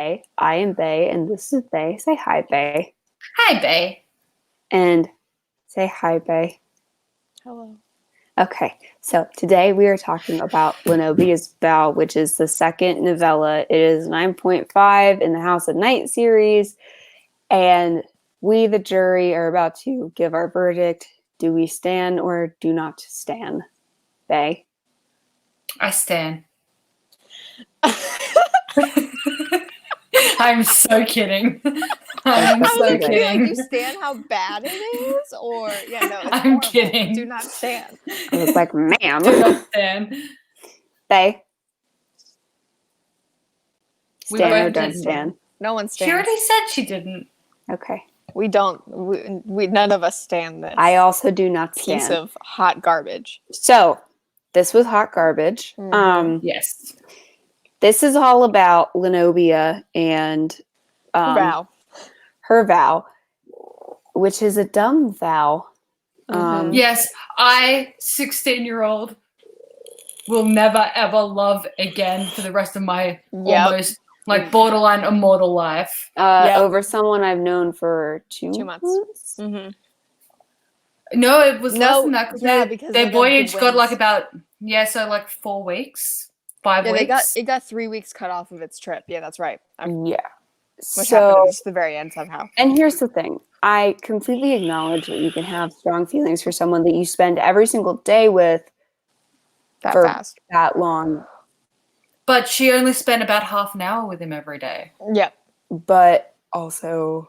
Bay. I am Bay, and this is Bay. Say hi, Bay. Hi, Bay. And say hi, Bay. Hello. Okay, so today we are talking about Lenobia's Vow, which is the second novella. It is 9.5 in the House at Night series, and we, the jury, are about to give our verdict. Do we stand or do not stand? Bay? I stand. I'm so kidding. I'm so kidding. Like you stand how bad it is, or no, it's I'm horrible. kidding. Do not stand. I was like, ma'am. Do not stand. Bay? We Stand or both don't did. stand? No one She stands. already said she didn't. Okay. We don't. We none of us stand this. I also do not piece stand. of hot garbage. So, this was hot garbage. Mhm. Yes. This is all about Lenobia and Vow. her vow, which is a dumb vow. Mhm. Yes, I, 16-year-old, will never ever love again for the rest of my almost borderline immortal life. Over someone I've known for 2 months. Mm-hmm. No, it was less than that because their they got voyage good got like winds. about 4 weeks, 5 weeks. It got 3 weeks cut off of its trip. Yeah, that's right. Yeah. Which happened at just the very end somehow. And here's the thing. I completely acknowledge that you can have strong feelings for someone that you spend every single day with that long. But she only spent about half an hour with him every day. Yep. But also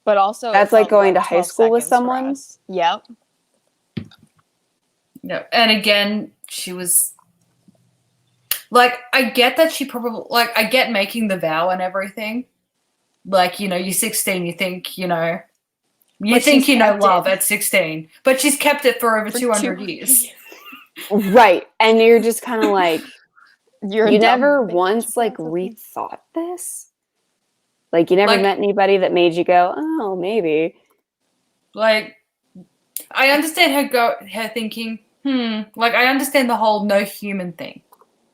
that's like going to high school with someone. Yep. No, and again, she was like, I get that she probably I get making the vow and everything. Like, you're 16, you think, love at 16, but she's kept it for over 200 years. Right. And you're just kind of like, you never once like rethought this? Like, you never met anybody that made you go, oh, maybe. Like, I understand her thinking, I understand the whole no human thing.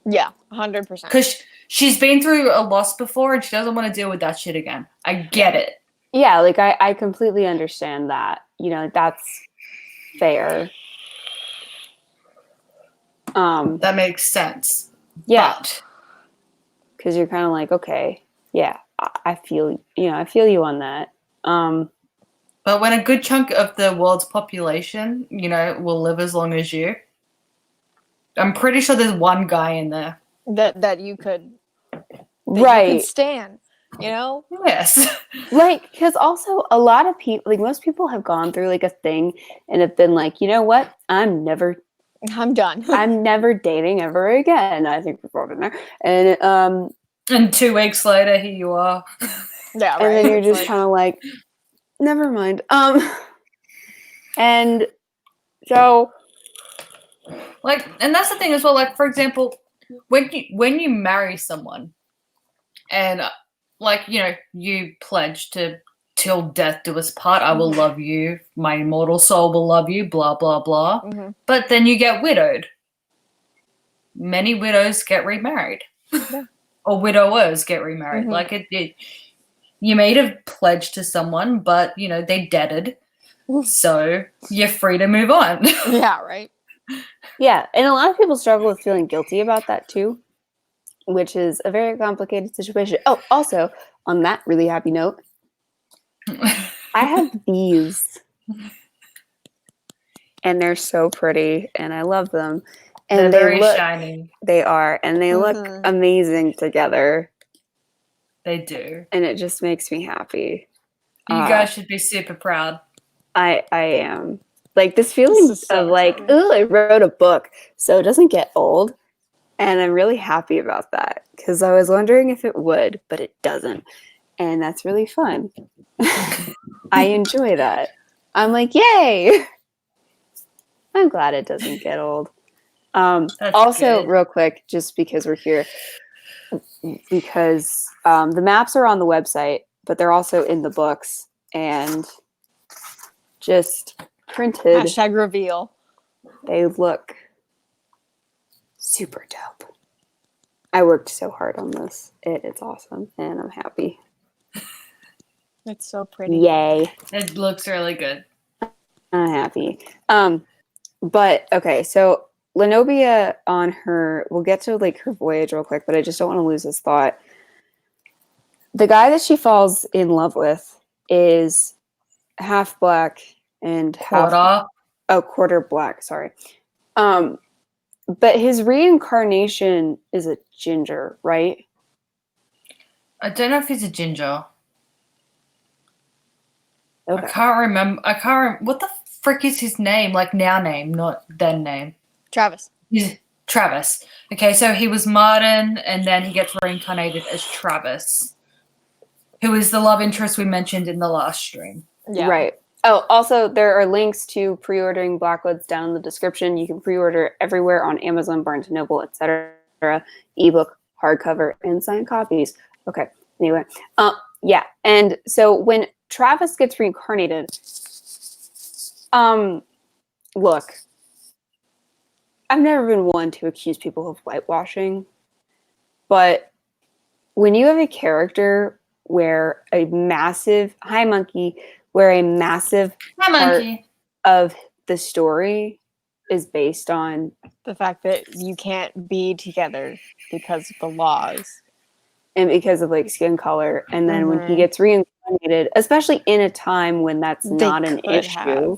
Yeah, 100%. Because she's been through a loss before and she doesn't want to deal with that shit again. I get it. Yeah, I completely understand that. That's fair. That makes sense. Yeah. Because you're kind of like, okay, yeah, I feel you on that. But when a good chunk of the world's population, will live as long as you, I'm pretty sure there's one guy in there that you could you could stand. Yes. Because also a lot of people, most people have gone through a thing and have been like, you know what? I'm done. I'm never dating ever again. I think we've all been there. And 2 weeks later, here you are. Yeah, right. And then you're just kind of like, never mind. And so, and that's the thing as well. For example, when you marry someone, and you pledge to till death do us part. I will love you. My immortal soul will love you. Blah blah blah. Mm-hmm. But then you get widowed. Many widows get remarried, or widowers get remarried. Mm-hmm. You made a pledge to someone, but they deaded, so you're free to move on. Yeah, right. Yeah, and a lot of people struggle with feeling guilty about that too, which is a very complicated situation. Oh, also, on that really happy note, I have bees. And they're so pretty, and I love them. And they're very shiny. They are, and they look amazing together. They do. And it just makes me happy. You guys should be super proud. I am. This feeling of ooh, I wrote a book, so it doesn't get old. And I'm really happy about that, because I was wondering if it would, but it doesn't. And that's really fun. I enjoy that. I'm like, yay! I'm glad it doesn't get old. Also, good. Real quick, just because we're here, because the maps are on the website, but they're also in the books, and just printed. # reveal. They look super dope. I worked so hard on this. It's awesome, and I'm happy. It's so pretty. Yay. It looks really good. I'm happy. But okay, so Lenobia on her, we'll get to like her voyage real quick, but I just don't want to lose this thought. The guy that she falls in love with is half black and quarter black, sorry. But his reincarnation is a ginger, right? I don't know if he's a ginger. Okay. I can't remember. What the frick is his name? Like now name, not then name. Travis. Travis. Okay, so he was Martin, and then he gets reincarnated as Travis, who is the love interest we mentioned in the last stream. Yeah. Right. Oh, also, there are links to pre-ordering Blackwoods down in the description. You can pre-order everywhere on Amazon, Barnes & Noble, etc. Ebook, hardcover, and signed copies. Okay, anyway. Yeah, and so when Travis gets reincarnated, look, I've never been one to accuse people of whitewashing, but when you have a character where a massive part of the story is based on the fact that you can't be together because of the laws and because of like skin color, and then when he gets reincarnated, especially in a time when that's not an issue,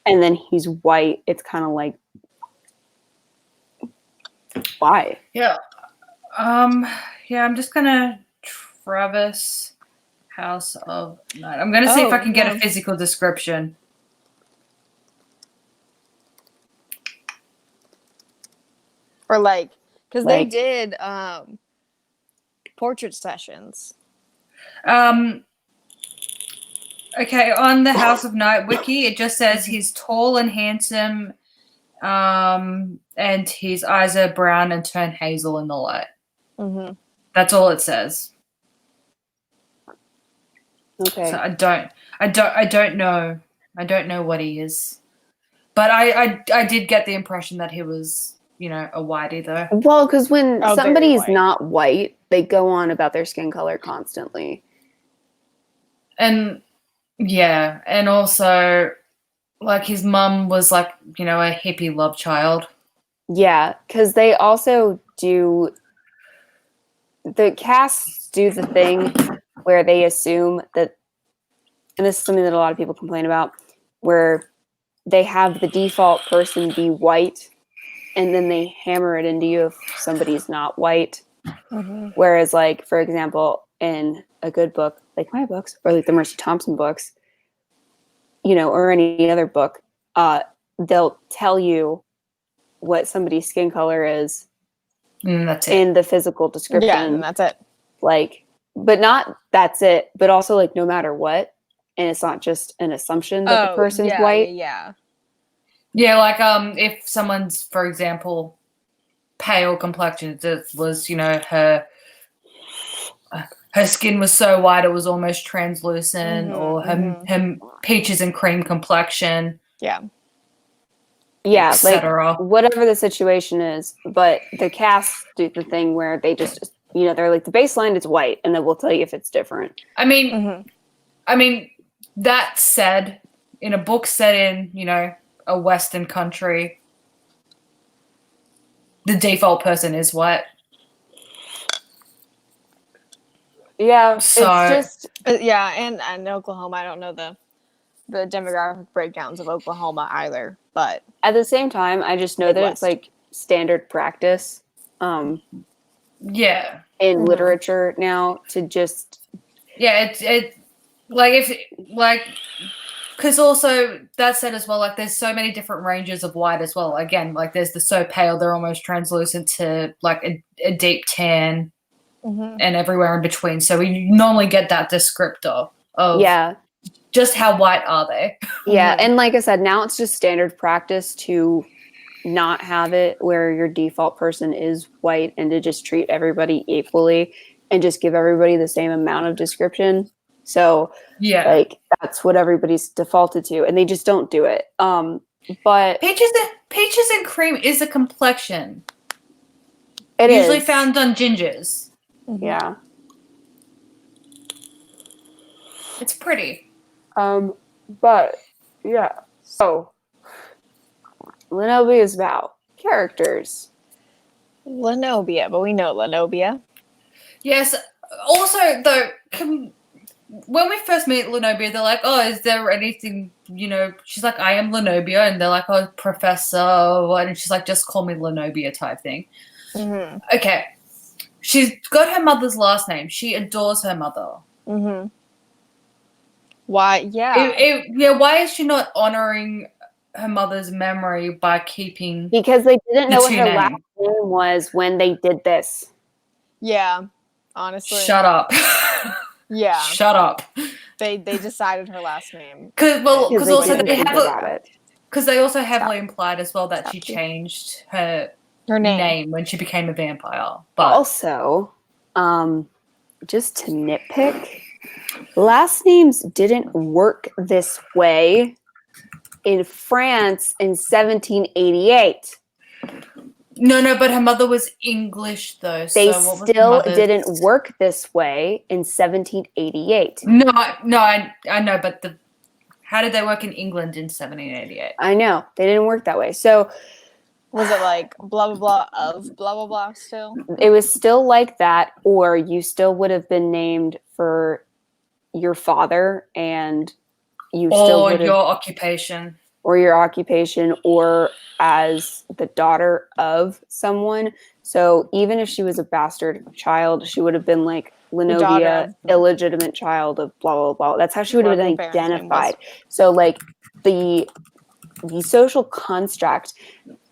and then he's white, it's kind of like, why? Yeah. Yeah, I'm just gonna Travis House of Night. I'm gonna see if I can get a physical description. Or like, because they did portrait sessions. Okay, on the House of Night wiki, it just says he's tall and handsome, and his eyes are brown and turn hazel in the light. Mm-hmm. That's all it says. Okay. So I don't know. I don't know what he is, but I did get the impression that he was, a whitey though. Well, because when somebody's not white, they go on about their skin color constantly. And yeah, and also like his mum was like, a hippie love child. Yeah, because they also do, the casts do the thing where they assume that, and this is something that a lot of people complain about, where they have the default person be white and then they hammer it into you if somebody's not white. Mm-hmm. Whereas, like, for example, in a good book, like my books, or like the Mercy Thompson books, or any other book, they'll tell you what somebody's skin color is that's it. in the physical description. Yeah, and that's it. Like, but not that's it, but also like no matter what. And it's not just an assumption that the person's white. Yeah. Yeah, like if someone's, for example, pale complexion, it was, her skin was so white it was almost translucent, or her peaches and cream complexion. Yeah. Yeah, like whatever the situation is, but the cast do the thing where they just, they're like, the baseline is white, and then we'll tell you if it's different. I mean, that said, in a book set in, a Western country, the default person is white. Yeah, so it's just and in Oklahoma, I don't know the demographic breakdowns of Oklahoma either, but at the same time, I just know that it's like standard practice. Yeah. In literature now to just. Yeah, it like if like. Because also, that said as well, like there's so many different ranges of white as well. Again, like there's the so pale, they're almost translucent to like a deep tan and everywhere in between. So we normally get that descriptor of just how white are they. Yeah, and like I said, now it's just standard practice to not have it where your default person is white and to just treat everybody equally and just give everybody the same amount of description. So like that's what everybody's defaulted to, and they just don't do it. But peaches and cream is a complexion. It Usually is. found on gingers. Yeah. It's pretty. But yeah. So Lenobia's vow. Characters. Lenobia, but we know Lenobia. Yes. Also, though, when we first meet Lenobia, they're like, "Oh, is there anything?" She's like, "I am Lenobia," and they're like, "Oh, Professor," what? And she's like, "Just call me Lenobia," type thing. Mm-hmm. Okay, she's got her mother's last name. She adores her mother. Mm-hmm. Why? Yeah. Why is she not honoring her mother's memory by keeping Because they didn't the know what two her last name? name was when they did this. Yeah. Honestly. Shut up. Yeah. Shut up. They decided her last name. Because they also didn't they think have about it. because they also heavily implied as well that Stop she you. changed her Her name. name when she became a vampire. But Also, just to nitpick, last names didn't work this way in France in 1788. no, but her mother was English though. They So what was her still mother's? didn't work this way in 1788. No, I know, but how did they work in England in 1788? I know, they didn't work that way. So Was it like blah blah blah of blah blah blah still? it was still like that, or you still would have been named for your father, and you still Or would have, your occupation. or your occupation, or as the daughter of someone. So even if she was a bastard child, she would have been like Lenobia, illegitimate child of blah blah blah. That's how she would have been identified. So like the social construct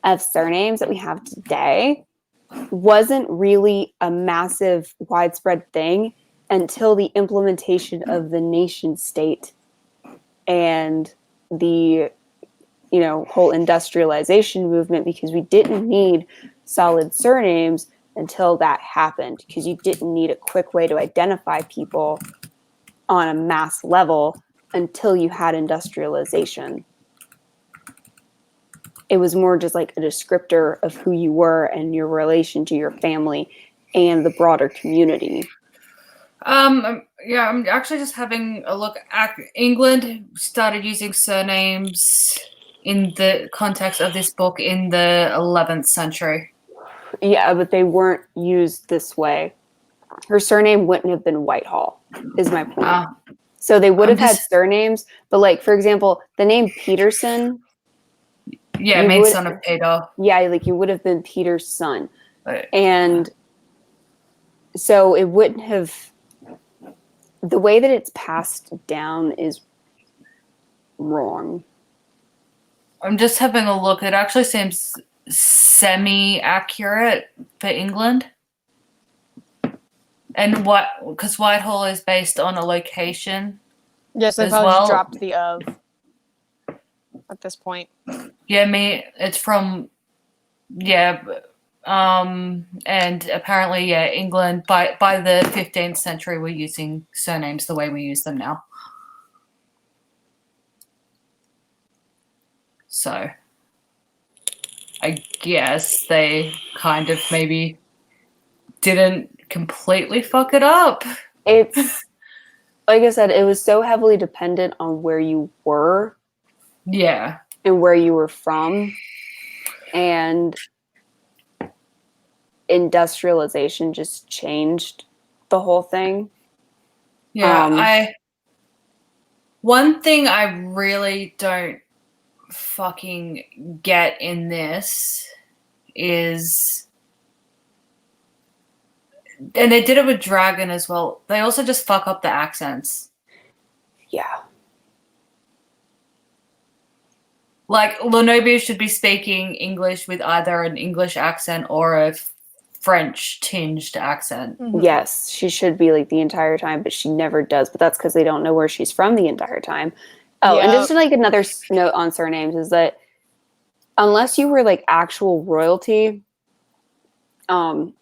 of surnames that we have today wasn't really a massive widespread thing until the implementation of the nation state and the whole industrialization movement, because we didn't need solid surnames until that happened, because you didn't need a quick way to identify people on a mass level until you had industrialization. It was more just like a descriptor of who you were and your relation to your family and the broader community. Yeah, I'm actually just having a look. England started using surnames in the context of this book in the 11th century. Yeah, but they weren't used this way. Her surname wouldn't have been Whitehall, is my point. So they would have had surnames, but like, for example, the name Peterson. Yeah, main son of Peter. Yeah, like you would have been Peter's son. And so it wouldn't have, the way that it's passed down is wrong. I'm just having a look. It actually seems semi-accurate for England. And because Whitehall is based on a location. Yes, they probably just dropped the of at this point. Yeah, it's from, and apparently, England by the 15th century were using surnames the way we use them now. So, I guess they kind of maybe didn't completely fuck it up. It's, like I said, it was so heavily dependent on where you were. Yeah. And where you were from. And industrialization just changed the whole thing. Yeah, one thing I really don't fucking get in this is, and they did it with Dragon as well, they also just fuck up the accents. Yeah. Like, Lenobia should be speaking English with either an English accent or a French-tinged accent. Mm-hmm. Yes, she should be like the entire time, but she never does. But that's because they don't know where she's from the entire time. Oh, and just like another note on surnames is that unless you were like actual royalty, you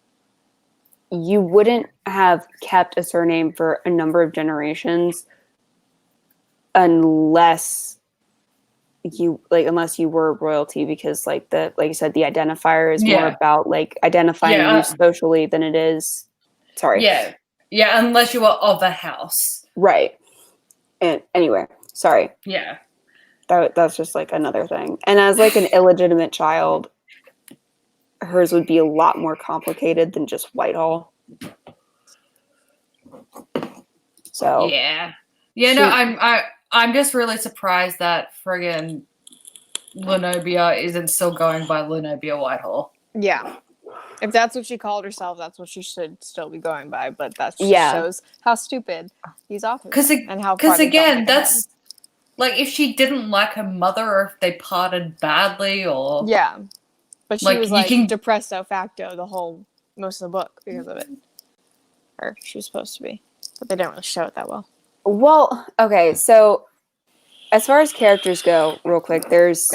wouldn't have kept a surname for a number of generations unless you like unless you were royalty, because like you said, the identifier is more about like identifying you socially than it is. Sorry. Yeah, unless you were of a house. Right. And anyway, sorry. Yeah. That's just like another thing. And as like an illegitimate child, hers would be a lot more complicated than just Whitehall. So yeah. No, I'm just really surprised that friggin' Lenobia isn't still going by Lenobia Whitehall. Yeah. If that's what she called herself, that's what she should still be going by. But that just shows how stupid these authors are and how far they again, that's ahead. Like if she didn't like her mother, or if they parted badly, or but she was like depressed de facto most of the book because of it. Or she was supposed to be, but they didn't really show it that well. Well, okay, so as far as characters go, real quick, there's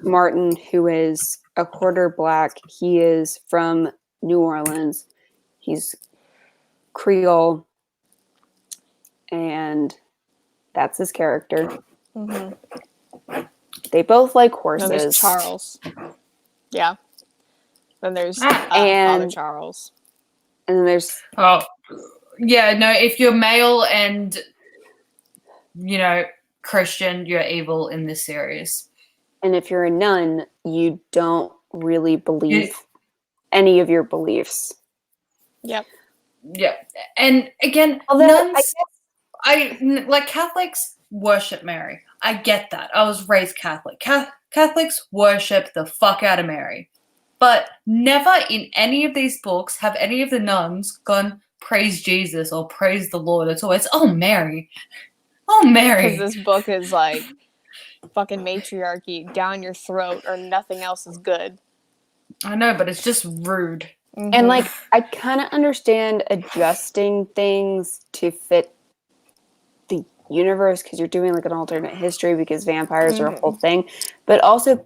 Martin, who is a quarter black. He is from New Orleans. He's Creole, and that's his character. Mm-hmm. They both like horses. Then there's Charles. Yeah. Then there's Father Charles. And then there's if you're male and Christian, you're evil in this series. And if you're a nun, you don't really believe any of your beliefs. Yep. Yeah. And again, nuns, like Catholics worship Mary. I get that. I was raised Catholic. Catholics worship the fuck out of Mary. But never in any of these books have any of the nuns gone, praise Jesus or praise the Lord. It's always, oh, Mary. Oh, Mary. Because this book is like fucking matriarchy down your throat or nothing else is good. I know, but it's just rude. Mm-hmm. And like, I kind of understand adjusting things to fit the universe because you're doing like an alternate history because vampires are a whole thing. But also,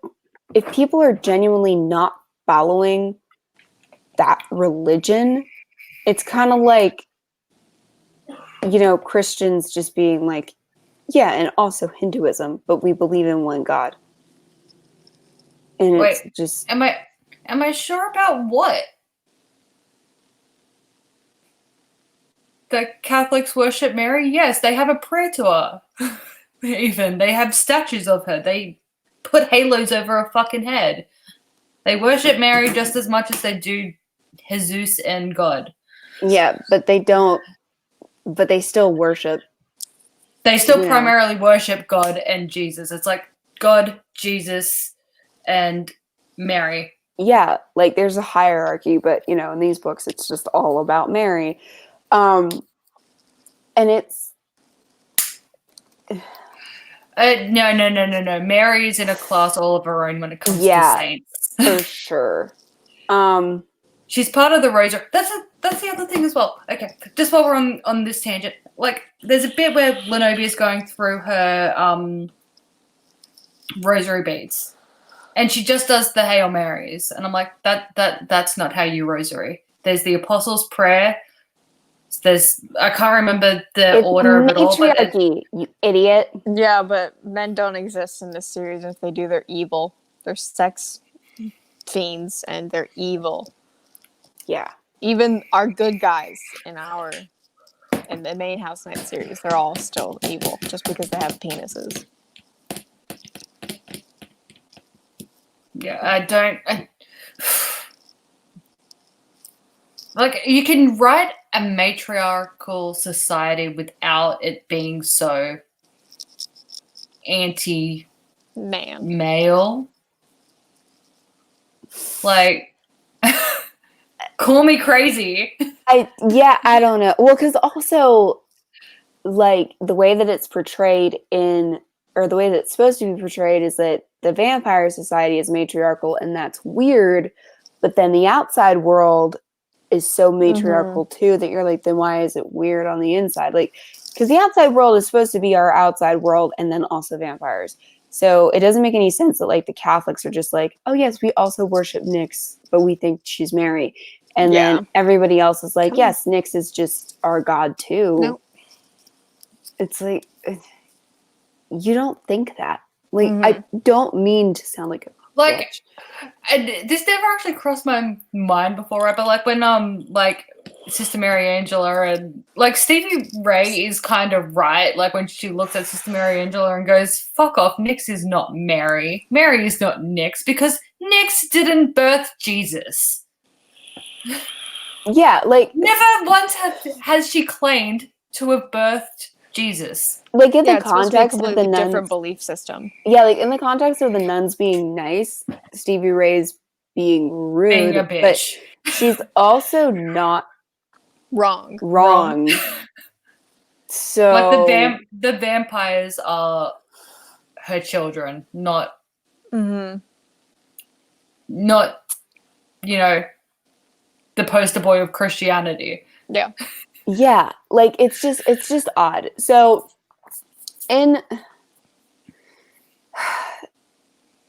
if people are genuinely not following that religion, it's kind of like, Christians just being like, yeah, and also Hinduism, but we believe in one God. And it's just... Am I sure about what? The Catholics worship Mary? Yes, they have a prayer to her. Even. They have statues of her. They put halos over her fucking head. They worship Mary just as much as they do Jesus and God. Yeah, but they don't... But they still worship. They still primarily worship God and Jesus. It's like God, Jesus, and Mary. Yeah, like there's a hierarchy, but in these books it's just all about Mary. And it's no. Mary is in a class all of her own when it comes to saints. For sure. She's part of the rosary. That's the other thing as well. Okay, just while we're on this tangent, like there's a bit where Lenobia is going through her rosary beads, and she just does the Hail Marys, and I'm like, that's not how you rosary. There's the Apostles' Prayer. I can't remember the order of it all. But you idiot. Yeah, but men don't exist in this series. If they do, they're evil. They're sex fiends, and they're evil. Yeah. Even our good guys in the main House Knight series, they're all still evil just because they have penises. Yeah, like, you can write a matriarchal society without it being so anti-male. Like, call me crazy. I don't know. Well, because also, like, the way that it's portrayed or the way that it's supposed to be portrayed is that the vampire society is matriarchal, and that's weird. But then the outside world is so matriarchal too that you're like, then why is it weird on the inside? Like, because the outside world is supposed to be our outside world, and then also vampires. So it doesn't make any sense that like the Catholics are just like, oh yes, we also worship Nyx, but we think she's Mary. And then everybody else is like, yes, Nyx is just our god too. Nope. It's like, you don't think that. Like, I don't mean to sound like a like, bitch. and this never actually crossed my mind before, right? But like when like Sister Mary Angela and like Stevie Ray is kind of right. Like when she looks at Sister Mary Angela and goes, "Fuck off, Nyx is not Mary. Mary is not Nyx because Nyx didn't birth Jesus." Yeah, like Never once has she claimed to have birthed Jesus. like in the it's supposed to be a context of completely the nuns, different belief system. yeah, like in the context of the nuns being nice, Stevie Ray's being rude, Being a but bitch. she's also not Wrong. So Like the vampires are her children, not you know, the poster boy of Christianity. Yeah. Yeah, like it's just odd. So in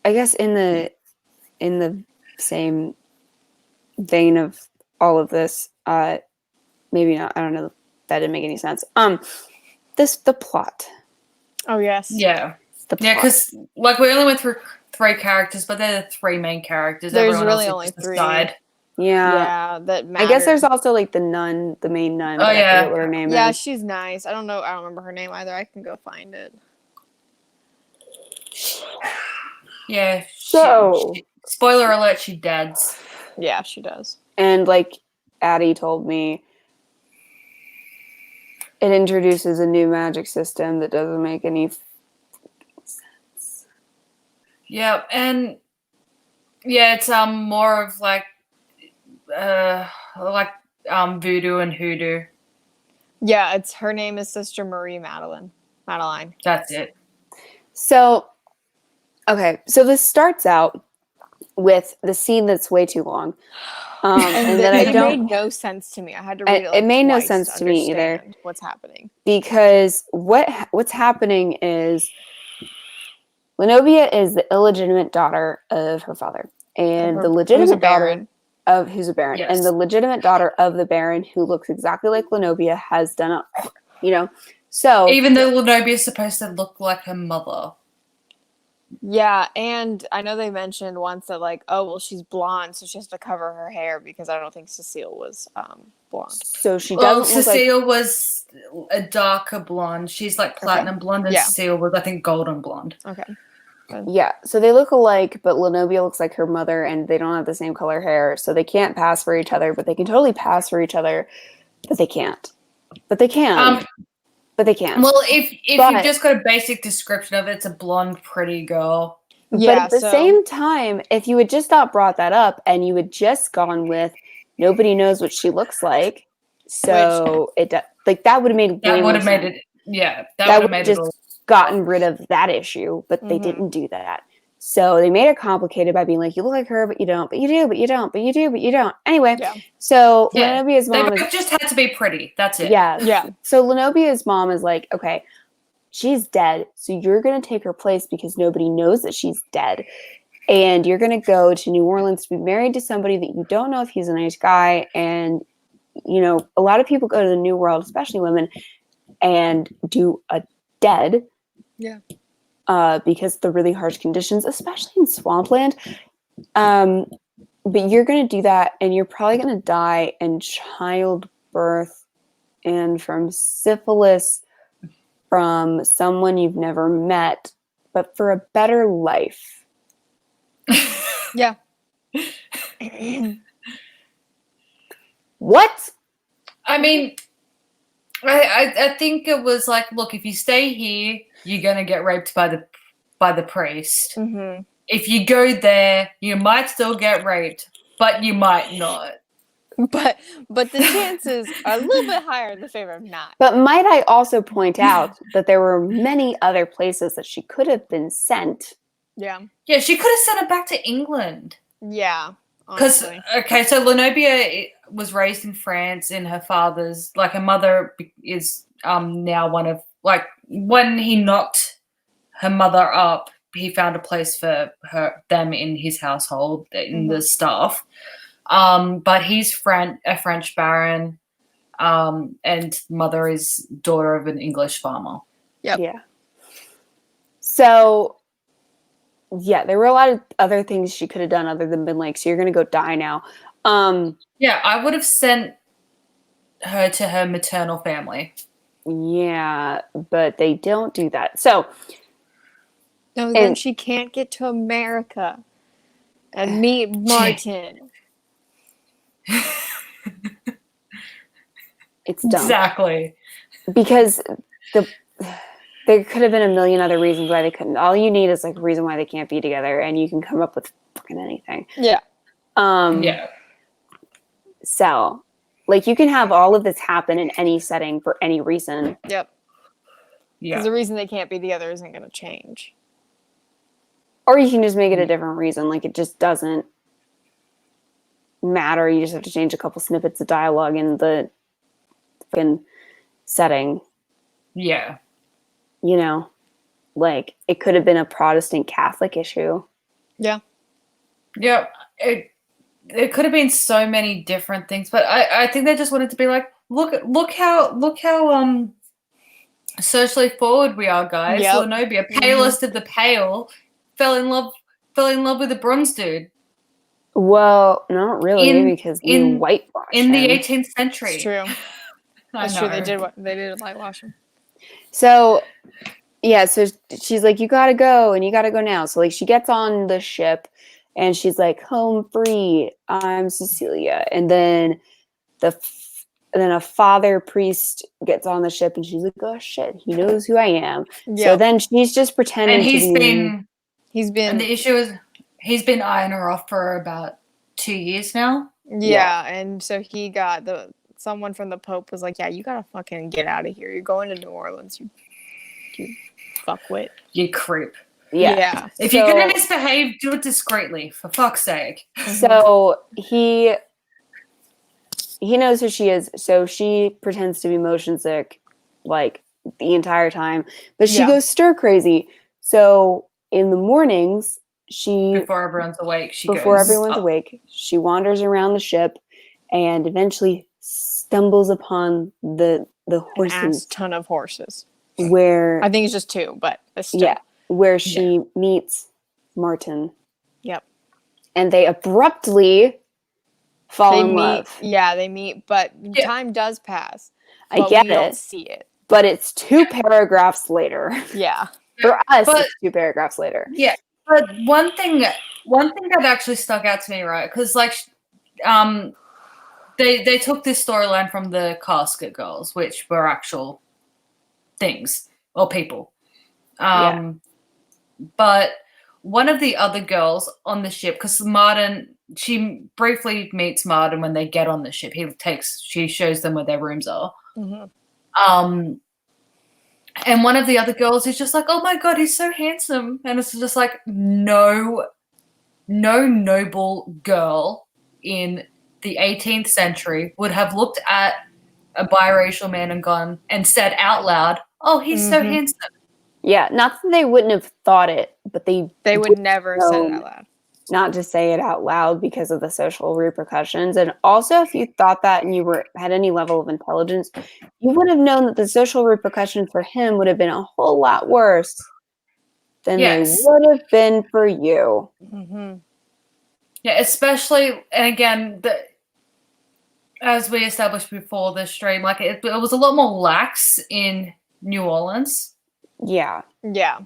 I guess in the same vein of all of this, maybe not, I don't know, that didn't make any sense. The plot. Oh yes. Yeah. The plot. Yeah, because like we only went through 3 characters, but they're the 3 main characters. There's Everyone really else only is just 3. aside. Yeah, that matter. I guess there's also like the nun, the main nun, but I forget what her name is. Yeah, she's nice. I don't remember her name either. I can go find it. Yeah. So spoiler alert, she dads. Yeah, she does. And like Addie told me, it introduces a new magic system that doesn't make any sense. Yeah, and yeah, it's more of like voodoo and hoodoo. Yeah, her name is Sister Marie Madeline. That's it. So, okay, so this starts out with the scene that's way too long, and then it made no sense to me. I had to read it. Like, it made no twice sense to me either. What's happening? Because what's happening is Lenobia is the illegitimate daughter of her father, and the legitimate daughter of who's a baron, and the legitimate daughter of the baron who looks exactly like Lenobia has done it, so even though Lenobia is supposed to look like her mother. Yeah, and I know they mentioned once that like, oh well, she's blonde, so she has to cover her hair because I don't think Cecile was blonde. So she doesn't. Cecile was a darker blonde. She's like platinum blonde, and Cecile was, I think, golden blonde. Okay. Yeah, so they look alike, but Lenobia looks like her mother, and they don't have the same color hair, so they can't pass for each other. But they can totally pass for each other, but they can't. But they can. But they can't. Well, if you've just got a basic description of it, it's a blonde, pretty girl. Yeah, but at the same time, if you had just not brought that up and you had just gone with nobody knows what she looks like, so that would have made it. Yeah, that would have made just it gotten rid of that issue, but they didn't do that. So they made it complicated by being like, you look like her, but you don't, but you do, but you don't, but you do, but you don't. Anyway, so Lenobia's mom just had to be pretty. That's it. Yeah. So Lenobia's mom is like, okay, she's dead, so you're going to take her place because nobody knows that she's dead. And you're going to go to New Orleans to be married to somebody that you don't know if he's a nice guy. And, a lot of people go to the New World, especially women, and do a dead. Yeah. Because of the really harsh conditions, especially in swampland. But you're going to do that, and you're probably going to die in childbirth and from syphilis from someone you've never met, but for a better life. Yeah. What? I mean, I think it was like, look, if you stay here, you're gonna get raped by the priest. Mm-hmm. If you go there, you might still get raped, but you might not. But the chances are a little bit higher in the favor of not. But might I also point out that there were many other places that she could have been sent. Yeah. Yeah, she could have sent her back to England. Yeah. Because, so Lenobia was raised in France in her father's, like her mother is now one of, like, when he knocked her mother up, he found a place for them in his household, in the staff. But he's a French baron, and mother is daughter of an English farmer. Yep. Yeah. So Yeah, there were a lot of other things she could have done other than been like, so you're gonna go die now. Yeah, I would have sent her to her maternal family. Yeah, but they don't do that. So No, then she can't get to America and meet Martin. It's dumb. Exactly. Because there could have been a million other reasons why they couldn't. All you need is like a reason why they can't be together, and you can come up with fucking anything. Yeah. Yeah. So, like, you can have all of this happen in any setting for any reason. Yep. Yeah. Because the reason they can't be together isn't going to change. Or you can just make it a different reason. Like, it just doesn't matter. You just have to change a couple snippets of dialogue in the fucking setting. Yeah. You know? Like, it could have been a Protestant Catholic issue. Yeah. Yeah. It could have been so many different things, but I think they just wanted to be like, look how socially forward we are, guys. Yep. Lenobia, palest of the pale, fell in love with a bronze dude. Well, not really, because you whitewash in the him. 18th century. It's true. That's true. They did whitewash him. So, yeah, so she's like, you gotta go, and you gotta go now. So, like, she gets on the ship, and she's like, home free, I'm Cecilia. And then a father priest gets on the ship, and she's like, oh shit, he knows who I am. Yep. So then she's just pretending and he's to be... been and the issue is he's been eyeing her off for about 2 years now. Yeah, and so he got someone from the Pope was like, yeah, you gotta fucking get out of here. You're going to New Orleans, you fuckwit. You creep. Yeah. If you're gonna misbehave, do it discreetly, for fuck's sake. So he knows who she is, so she pretends to be motion sick, like, the entire time. But she goes stir crazy. So in the mornings, before everyone's awake, she wanders around the ship and eventually stumbles upon the horses. An ass ton of horses. Where I think it's just 2, but still. Yeah. Where she meets Martin. Yep. And they abruptly fall in love. Yeah, they meet, but time does pass. I get we it. Don't see it. But it's 2 paragraphs later. Yeah. For us, it's 2 paragraphs later. Yeah. But one thing that actually stuck out to me, right? Because like, they took this storyline from the Casket Girls, which were actual things or people. But one of the other girls on the ship, because Martin, she briefly meets Martin when they get on the ship. She shows them where their rooms are. Mm-hmm. And one of the other girls is just like, oh my God, he's so handsome. And it's just like, no noble girl in the 18th century would have looked at a biracial man and said out loud, oh, he's so handsome. Yeah, not that they wouldn't have thought it, but they would never say it out loud. Not to say it out loud because of the social repercussions. And also, if you thought that and you had any level of intelligence, you would have known that the social repercussions for him would have been a whole lot worse than they would have been for you. Mm-hmm. Yeah, especially, and again, as we established before the stream, like it was a lot more lax in New Orleans. Yeah. Yeah.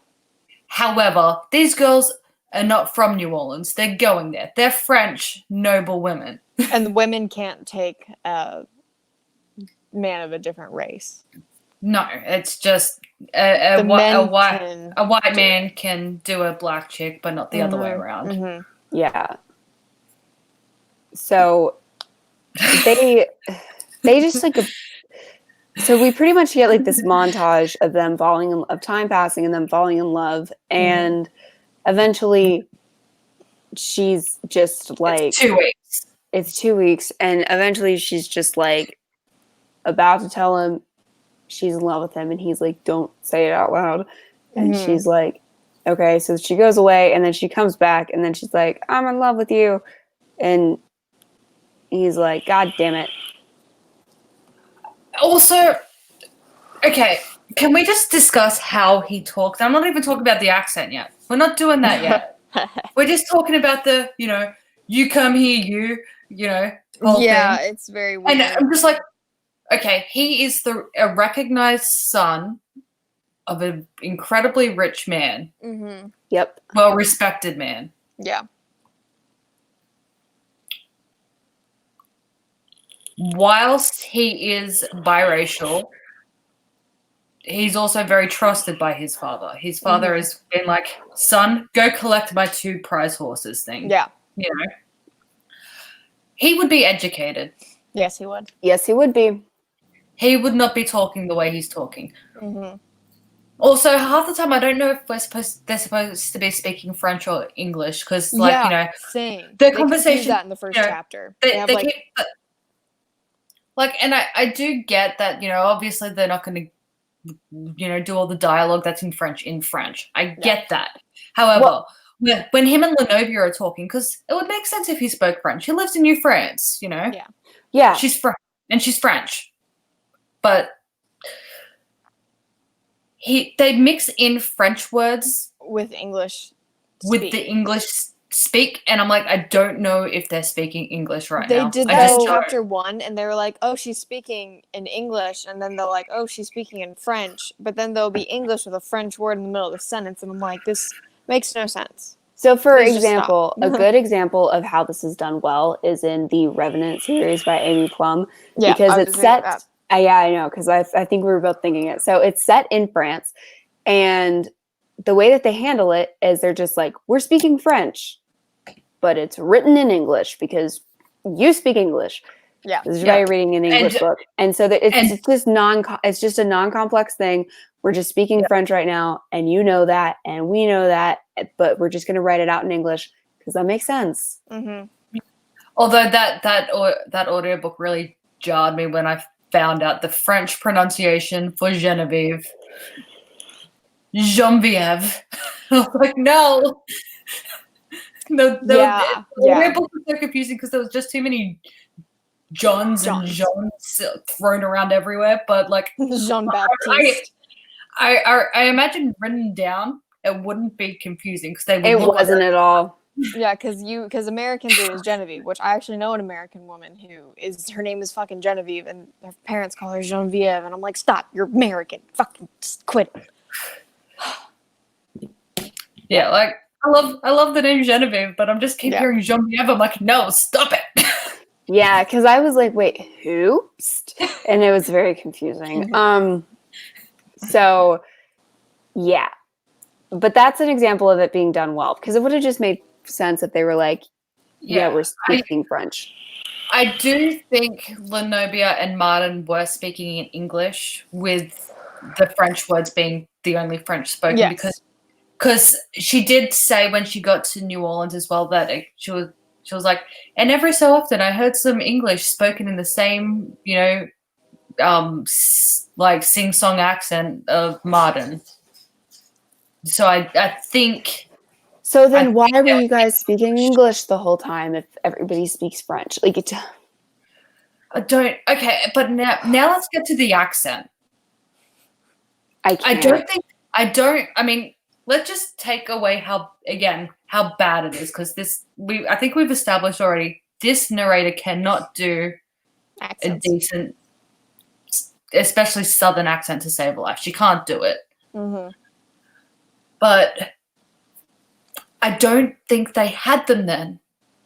However, these girls are not from New Orleans. They're going there. They're French noble women. And the women can't take a man of a different race. No, it's just a white man can do a black chick, but not the other way around. Mm-hmm. Yeah. So they just like so we pretty much get like this montage of them of time passing and them falling in love, and eventually she's just like it's 2 weeks. It's 2 weeks, and eventually she's just like about to tell him she's in love with him, and he's like, don't say it out loud. And she's like, okay. So she goes away, and then she comes back, and then she's like, I'm in love with you. And he's like, God damn it. Also, okay, can we just discuss how he talks? I'm not even talking about the accent yet. We're not doing that yet. We're just talking about the, you come here, whole yeah, thing. it's very weird. And I'm just like, okay, he is a recognized son of an incredibly rich man. Mm-hmm. Yep. Well-respected man. Yeah. Whilst he is biracial, he's also very trusted by his father. His father has been like, son, go collect my 2 prize horses thing. Yeah. He would be educated. Yes, he would. Yes, he would be. He would not be talking the way he's talking. Mm-hmm. Also, half the time I don't know if they're supposed to be speaking French or English because, like, same. their They conversation that in the first chapter. They have keep, and I do get that, obviously they're not going to, do all the dialogue that's in French. I get that. However, when him and Lenobia are talking, because it would make sense if he spoke French. He lives in New France, Yeah. She's French, but they mix in French words with English with the English speak, and I'm like, I don't know if they're speaking English right now. They did that in chapter 1, and they were like, oh, she's speaking in English, and then they're like, oh, she's speaking in French, but then there'll be English with a French word in the middle of the sentence, and I'm like, this makes no sense. So, for example, a good example of how this is done well is in the Revenant series by Amy Plum. Yeah, because it's set. Yeah, I know, because I think we were both thinking it. So it's set in France, and the way that they handle it is they're just like, we're speaking French, but it's written in English because you speak English. Yeah, this is why you're reading an English book, and so it's just a non-complex thing. We're just speaking French right now, and you know that, and we know that, but we're just going to write it out in English because that makes sense. Mm-hmm. Although that audiobook really jarred me when I found out the French pronunciation for Genevieve. Genevieve. I was like, no. The audiobook was so confusing because there was just too many Johns and Jeans thrown around everywhere. But like Jean-Baptiste. I imagine written down, it wouldn't be confusing because it wasn't at all. Yeah, because Americans it was Genevieve, which I actually know an American woman her name is fucking Genevieve, and her parents call her Genevieve, and I'm like, stop, you're American, fucking just quit it. Yeah, like I love the name Genevieve, but I'm just keep hearing Genevieve. I'm like, no, stop it. Yeah, because I was like, wait, who? And it was very confusing. So, yeah. But that's an example of it being done well, because it would have just made sense if they were like, we're speaking French. I do think Lenobia and Martin were speaking in English with the French words being the only French spoken because she did say when she got to New Orleans as well that she was like, and every so often I heard some English spoken in the same, like sing-song accent of Martin. So I think. So then why were you guys speaking English the whole time if everybody speaks French? Like it. I don't. Okay, but now let's get to the accent. I mean, let's just take away how bad it is, because I think we've established already this narrator cannot do accents. A decent, especially Southern accent to save a life. She can't do it. Mm-hmm. But I don't think they had them then.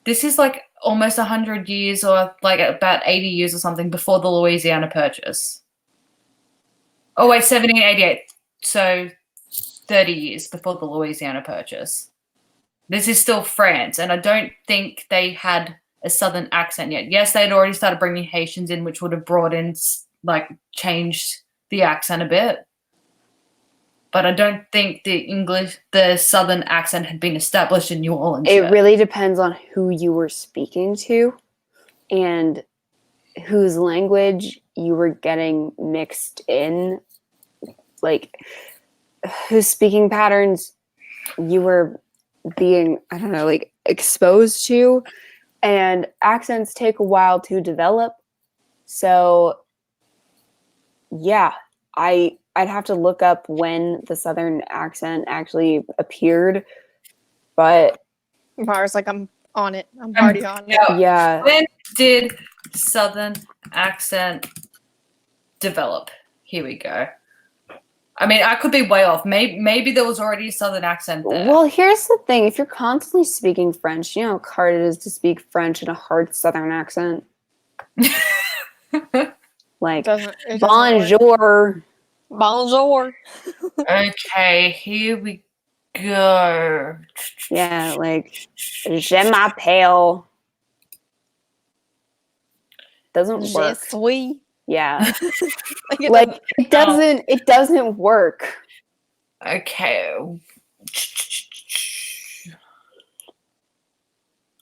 This is like almost 100 years or like about 80 years or something before the Louisiana Purchase. Oh, wait, 1788. So 30 years before the Louisiana Purchase. This is still France, and I don't think they had a Southern accent yet. Yes, they'd already started bringing Haitians in, which would have brought in, like, changed the accent a bit. But I don't think the Southern accent had been established in New Orleans It yet. really depends on who you were speaking to and whose language you were getting mixed in. Like, whose speaking patterns you were being, I don't know, like, exposed to. And accents take a while to develop. So, yeah, I'd have to look up when the Southern accent actually appeared, But Mara's like, I'm on it. I'm already on it. yeah. When did Southern accent develop? Here we go. I mean, I could be way off. Maybe there was already a Southern accent there. Well, here's the thing. If you're constantly speaking French, you know how hard it is to speak French in a hard Southern accent? Like, It doesn't bonjour. Bonjour. Okay, here we go. Yeah, like, je m'appelle. Doesn't Je work. suis. Yeah. Like, It doesn't work. Okay.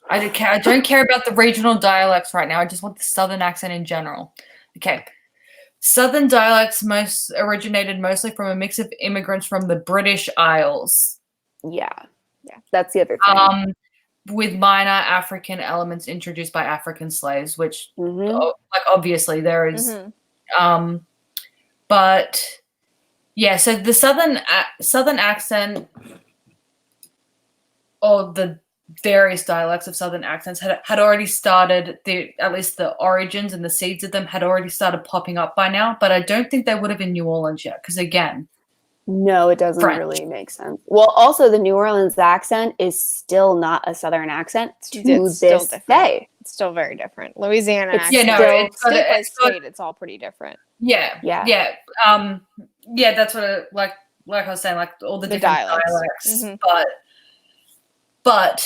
I don't care about the regional dialects right now. I just want the Southern accent in general. Okay. Southern dialects originated mostly from a mix of immigrants from the British Isles. Yeah. That's the other thing. With minor African elements introduced by African slaves, which, Mhm. like, obviously there is. But yeah, so the Southern accent, or the various dialects of Southern accents had already started, at least the origins and the seeds of them had already started popping up by now, but I don't think they would have in New Orleans yet, because again, no, it doesn't French. really make sense. Well, also the New Orleans accent is still not a Southern accent to this day. It's still very different. Louisiana It's accent. still- State by state, it's all pretty different. Yeah. That's what like I was saying, like all the different dialects. But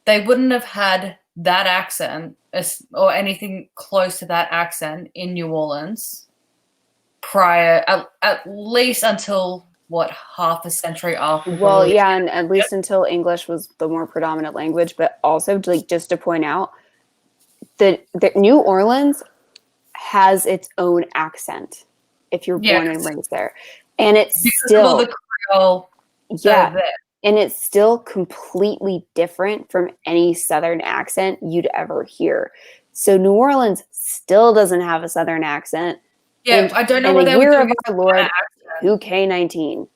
they wouldn't have had that accent or anything close to that accent in New Orleans prior, at least until half a century after. Well, yeah, and at least until English was the more predominant language. But also, like, just to point out, the New Orleans has its own accent if you're born and raised there, and it's still the Creole. And it's still completely different from any Southern accent you'd ever hear. So New Orleans still doesn't have a Southern accent. Yeah, I don't know what they were doing. Of our Lord, 2K19.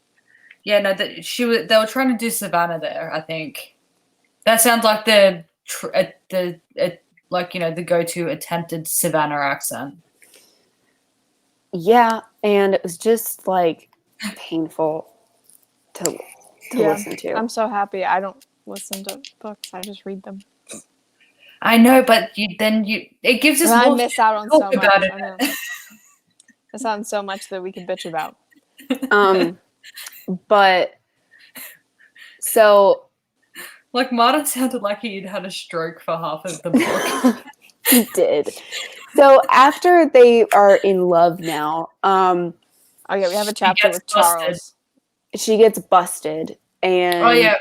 Yeah, no, they were trying to do Savannah there, I think. That sounds like the go-to attempted Savannah accent. Yeah, and it was just like painful to listen to. I'm so happy I don't listen to books. I just read them. I know, but it gives us I miss out on so much. About it. I know. It sounds so much that we could bitch about. But so, like, Martin sounded like he'd had a stroke for half of the book. He did. So after they are in love now, oh yeah, we have a chapter with Charles. She gets busted, and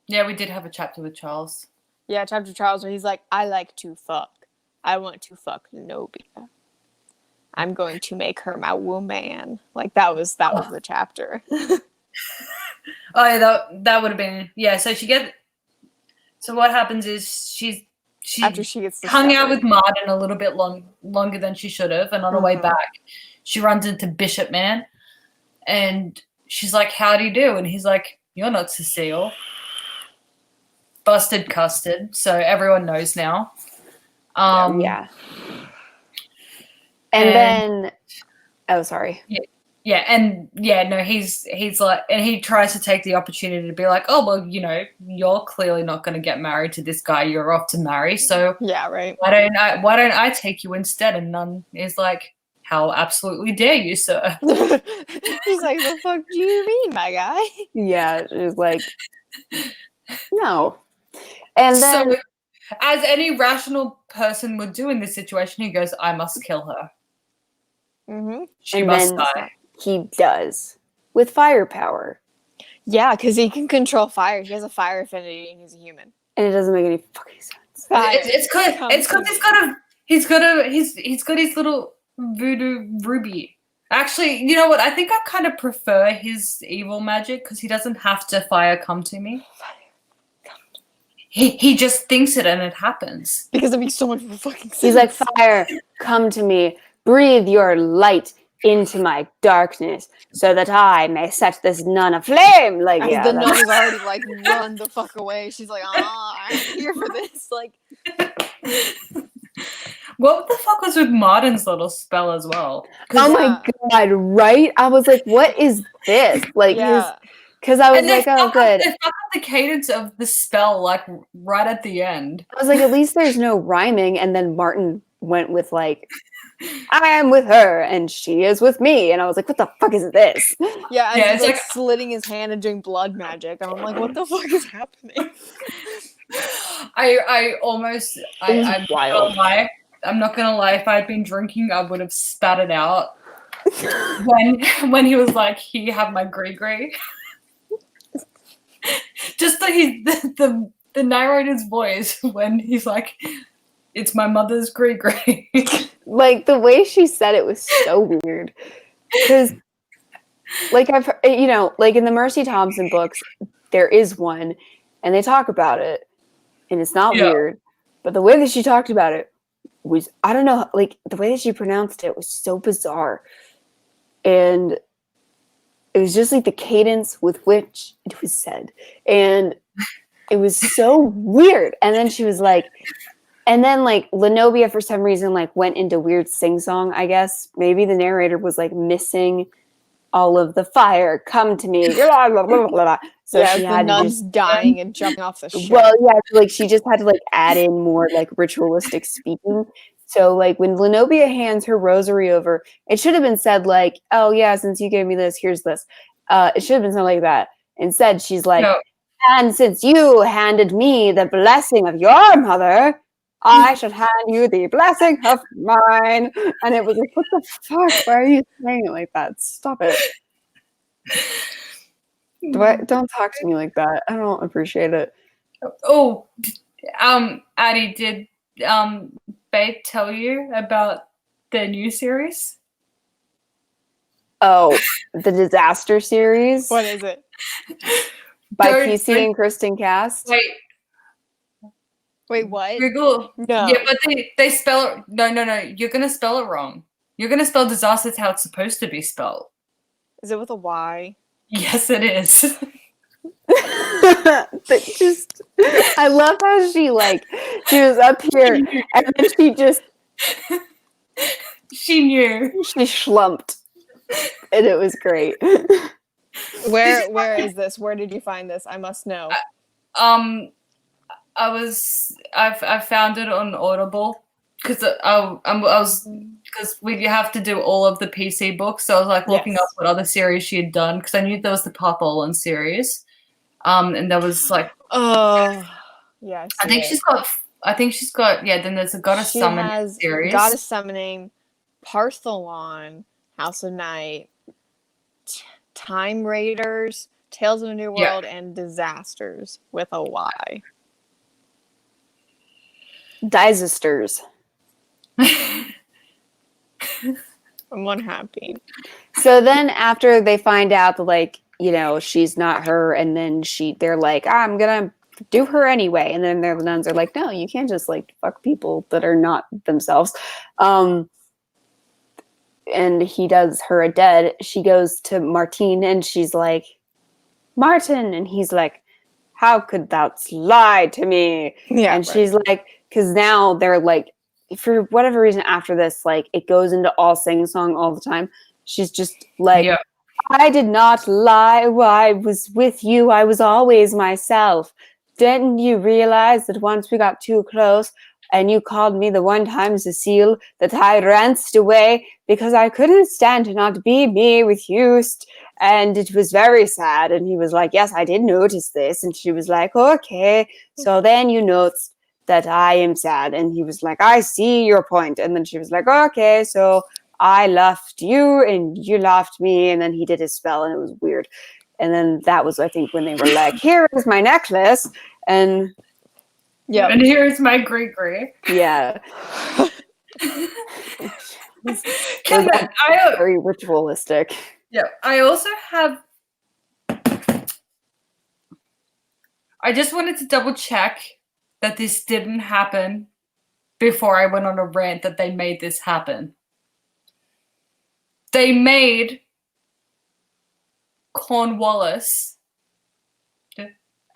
yeah, we did have a chapter with Charles. Yeah, chapter Charles where he's like, I like to fuck. I want to fuck Lenobia. I'm going to make her my woman. Like that was the chapter. Oh yeah, that would have been So what happens is she after she gets hung out with Martin a little bit longer than she should have, and on her way back, she runs into Bishop Man, and she's like, "How do you do?" And he's like, "You're not Cecile." Busted custard, so everyone knows now. Yeah. And then, oh, sorry. He's like, and he tries to take the opportunity to be like, oh, well, you're clearly not going to get married to this guy you're off to marry, so yeah, right. Why don't I take you instead? And Nun is like, how absolutely dare you, sir? He's like, the fuck do you mean, my guy? Yeah, she's like, no. And then, so, as any rational person would do in this situation, he goes, I must kill her. Mm-hmm. She must die. He does. With firepower. Yeah, because he can control fire. He has a fire affinity and he's a human. And it doesn't make any fucking sense. It's because he's got his little voodoo ruby. Actually, you know what? I think I kind of prefer his evil magic because he doesn't have to fire come to me. He just thinks it and it happens. Because it makes so much fucking sense. He's like, fire, come to me. Breathe your light into my darkness so that I may set this nun aflame. Like, As yeah, the nun that's- is already like, run the fuck away. She's like, I'm here for this. Like, What the fuck was with Martin's little spell as well? oh my god, right? I was like, what is this? Like, yeah. because I was And like, oh, good. They fuck up the cadence of the spell, like, right at the end. I was like, at least there's no rhyming. And then Martin went with like, I am with her and she is with me. And I was like, what the fuck is this? Yeah, and Yeah, he's it's like, like- slitting his hand and doing blood magic. And I'm like, what the fuck is happening? I almost, It was I'm wild. not gonna lie. I'm not gonna lie. If I'd been drinking, I would have spat it out. when he was like, "Here you have my grey." Just the narrator's voice when he's like, "It's my mother's grey." Like the way she said it was so weird. Because, like I've heard, you know, like in the Mercy Thompson books, there is one, and they talk about it, and it's not weird. But the way that she talked about it was, I don't know, like the way that she pronounced it was so bizarre, and it was just like the cadence with which it was said, and it was so weird. And then she was like, and then like Lenobia for some reason like went into weird sing song. I guess maybe the narrator was like missing all of the fire. Come to me, blah, blah, blah, blah. So yeah, she the had to nun's just, dying and jumping off the ship. well, yeah, like she just had to like add in more like ritualistic speaking. So like when Lenobia hands her rosary over, it should have been said like, "Oh yeah, since you gave me this, here's this." It should have been something like that. Instead, she's like, "And since you handed me the blessing of your mother, I shall hand you the blessing of mine." And it was like, what the fuck? Why are you saying it like that? Stop it. Don't talk to me like that. I don't appreciate it. Oh, Addie, did Babe tell you about the new series? Oh, the Disaster series What is it? by PC and Kristen Cast. Wait, what? Google. No. Yeah, but they spell it. No. You're gonna spell it wrong. You're gonna spell disaster how it's supposed to be spelled. Is it with a Y? Yes, it is. But just, I love how she was up here and then she just She knew. she schlumped, and it was great. Where is this? Where did you find this? I must know. I found it on Audible because we have to do all of the PC books, so I was like looking up what other series she had done because I knew there was the Pop Olin series, and there was like yeah, I think she's got then there's a Goddess Summoning series. Goddess Summoning, Partholon, House of Night, Time Raiders, Tales of a New World, and Disasters with a Y. Disasters. I'm unhappy. So then after they find out that like, you know, she's not her, and then they're like, I'm gonna do her anyway. And then the nuns are like, no, you can't just like fuck people that are not themselves. And he does her a dead. She goes to Martine and she's like, Martin. And he's like, how could thou lie to me? Yeah. And she's like, because now they're like, for whatever reason after this, like it goes into all sing song all the time. She's just like, I did not lie. I was with you. I was always myself. Didn't you realize that once we got too close and you called me the one time Cecile, that I ranced away because I couldn't stand to not be me with you. And it was very sad. And he was like, yes, I did notice this. And she was like, okay. So then you noticed that I am sad. And he was like, I see your point. And then she was like, okay, so I left you and you left me. And then he did his spell and it was weird. And then that was, I think, when they were like, here is my necklace. And yeah. And here's my great. Yeah. Very ritualistic. Yeah. I also have. I just wanted to double check that this didn't happen before I went on a rant that they made this happen. they made Cornwallis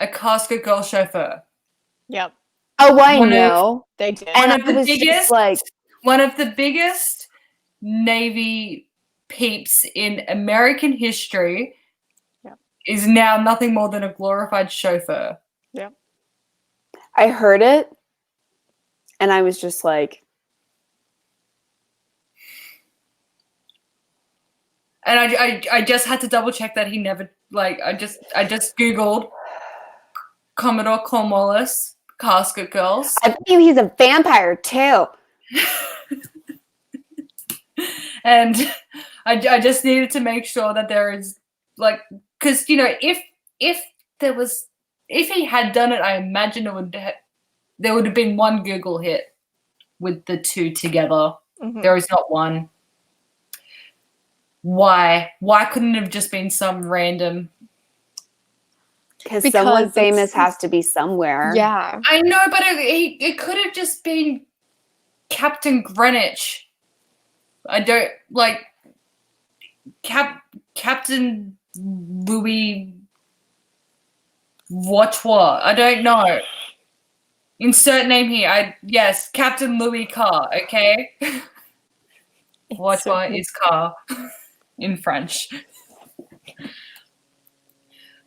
a casket girl chauffeur. Yep. Oh, I One of- know. They did. And One of I the was just biggest, like, one of the biggest Navy peeps in American history Yep. is now nothing more than a glorified chauffeur. Yep. I heard it, and I was just like, And I just had to double check that he never like I just Googled Commodore Cornwallis casket girls. I believe he's a vampire too. And I just needed to make sure that there is like, because if he had done it, I imagine there would have been one Google hit with the two together. Mhm. There is not one. Why couldn't it have just been some random? Because Because someone it's- famous has to be somewhere. Yeah. I know, but it could have just been Captain Greenwich. I don't like Captain Louis Watchwa. I don't know. Insert name here. Yes, Captain Louis Car. Okay. Watchwa is car in French.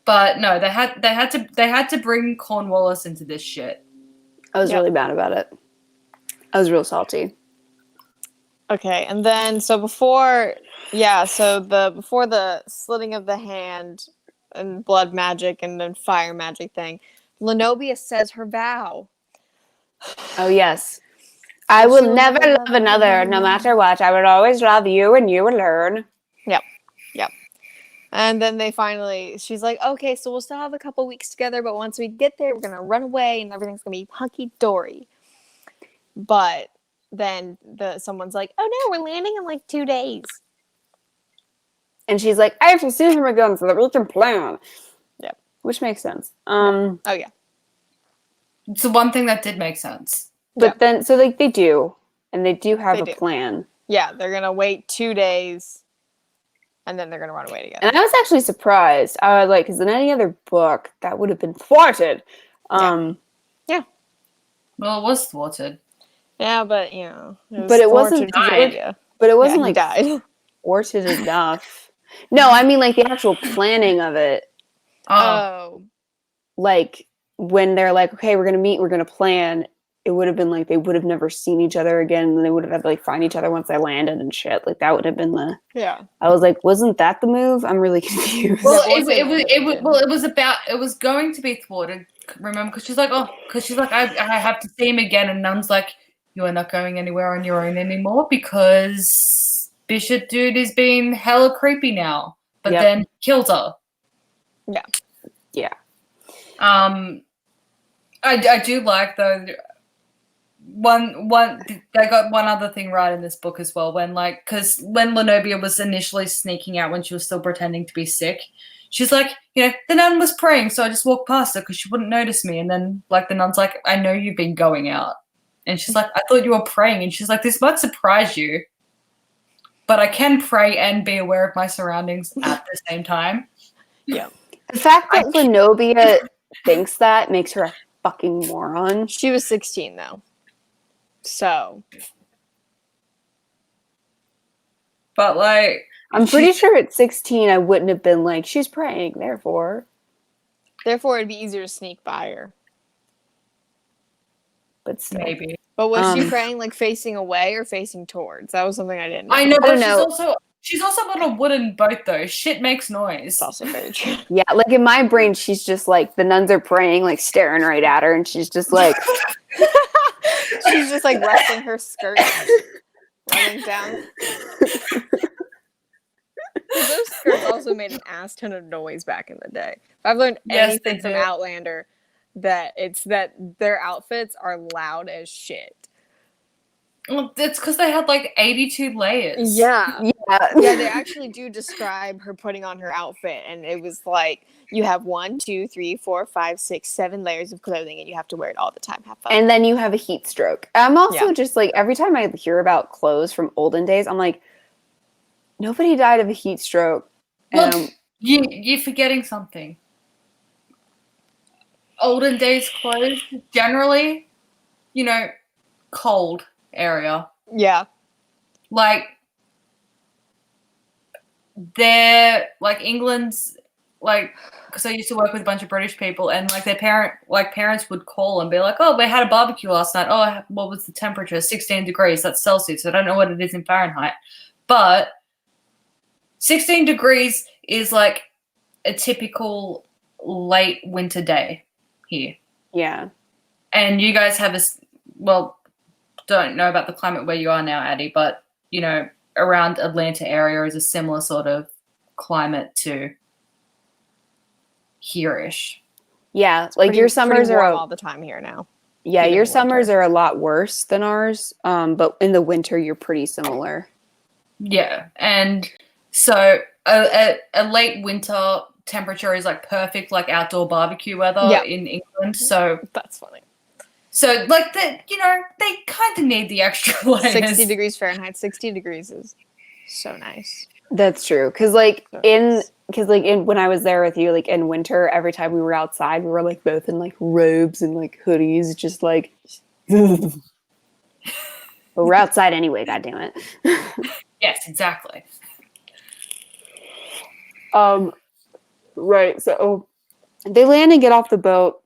But no, they had to bring Cornwallis into this shit. I was Yep. really mad about it. I was real salty. Okay, and then before the slitting of the hand and blood magic and then fire magic thing, Lenobia says her vow. Oh yes. I She will will never never love love another, anyone no else. matter what. I will always love you and you will learn. And then she's like, okay, so we'll still have a couple weeks together, but once we get there, we're gonna run away and everything's gonna be hunky dory. But then someone's like, oh no, we're landing in like 2 days. And she's like, I have to see him again so that we can plan. Yep. Which makes sense. Oh yeah. It's the one thing that did make sense. But Yep. then, so like they do. And they do have They a do. plan. Yeah, they're gonna wait 2 days and then they're gonna run away together. And I was actually surprised. I was like, because in any other book, that would have been thwarted. Well, it was thwarted. Yeah, but But it wasn't Lenobia. But it wasn't Yeah, he died. thwarted enough. No, I mean like the actual planning of it. Oh, Like when they're like, okay, we're gonna meet, we're gonna plan. It would have been like they would have never seen each other again, and they would have had to like find each other once they landed and shit. Like that would have been the. Yeah. I was like, wasn't that the move? I'm really confused. well, That it was going to be thwarted. Remember, because she's like, I have to see him again, and Nun's like, you are not going anywhere on your own anymore because Bishop dude is being hella creepy now. But Yep. then kills her. Yeah. I do like though. One they got one other thing right in this book as well, because when Lenobia was initially sneaking out when she was still pretending to be sick, she's like, the nun was praying, so I just walked past her because she wouldn't notice me. And then the nun's like, I know you've been going out. And she's like, I thought you were praying. And she's like, this might surprise you, but I can pray and be aware of my surroundings at the same time. Yeah. The fact that Lenobia thinks that makes her a fucking moron. She was 16 though. So. But I'm pretty sure at 16 I wouldn't have been like, she's praying, therefore. Therefore, it'd be easier to sneak by her. But still. maybe. But was she praying facing away or facing towards? That was something I didn't know. I know, but know. she's also on a wooden boat though. Shit makes noise. It's also very true. Yeah, like in my brain, she's just like, the nuns are praying, like staring right at her, and she's just like, She's just resting her skirt, running down. Those skirts also made an ass ton of noise back in the day. If I've learned Yes, anything they from did. Outlander, that it's that their outfits are loud as shit. Well, it's because they had 82 layers. Yeah. yeah. Yeah, they actually do describe her putting on her outfit, and it was you have 1, 2, 3, 4, 5, 6, 7 layers of clothing, and you have to wear it all the time. Have fun. And then you have a heat stroke. I'm also just like, every time I hear about clothes from olden days, I'm like, Nobody died of a heat stroke. Well, you're forgetting something. Olden days clothes, generally, cold area. Yeah. Like, they're, like, England's, like, because I used to work with a bunch of British people, and, like, their parents would call and be like, oh, we had a barbecue last night. Oh, what was the temperature? 16 degrees. That's Celsius. I don't know what it is in Fahrenheit. But 16 degrees is, like, a typical late winter day here. Yeah. And you guys have don't know about the climate where you are now, Addie, but, around Atlanta area is a similar sort of climate to here-ish. Yeah, like your summers are all the time here now. Yeah, your summers are a lot worse than ours, but in the winter you're pretty similar. Yeah, and so a late winter temperature is like perfect, like outdoor barbecue weather in England. So that's funny. So like they kind of need the extra layers. 60 degrees Fahrenheit, 60 degrees is so nice. That's true, because when I was there with you, like in winter, every time we were outside, we were like both in like robes and like hoodies, just like. But we're outside anyway. God damn it. Yes, exactly. Right. So they land and get off the boat,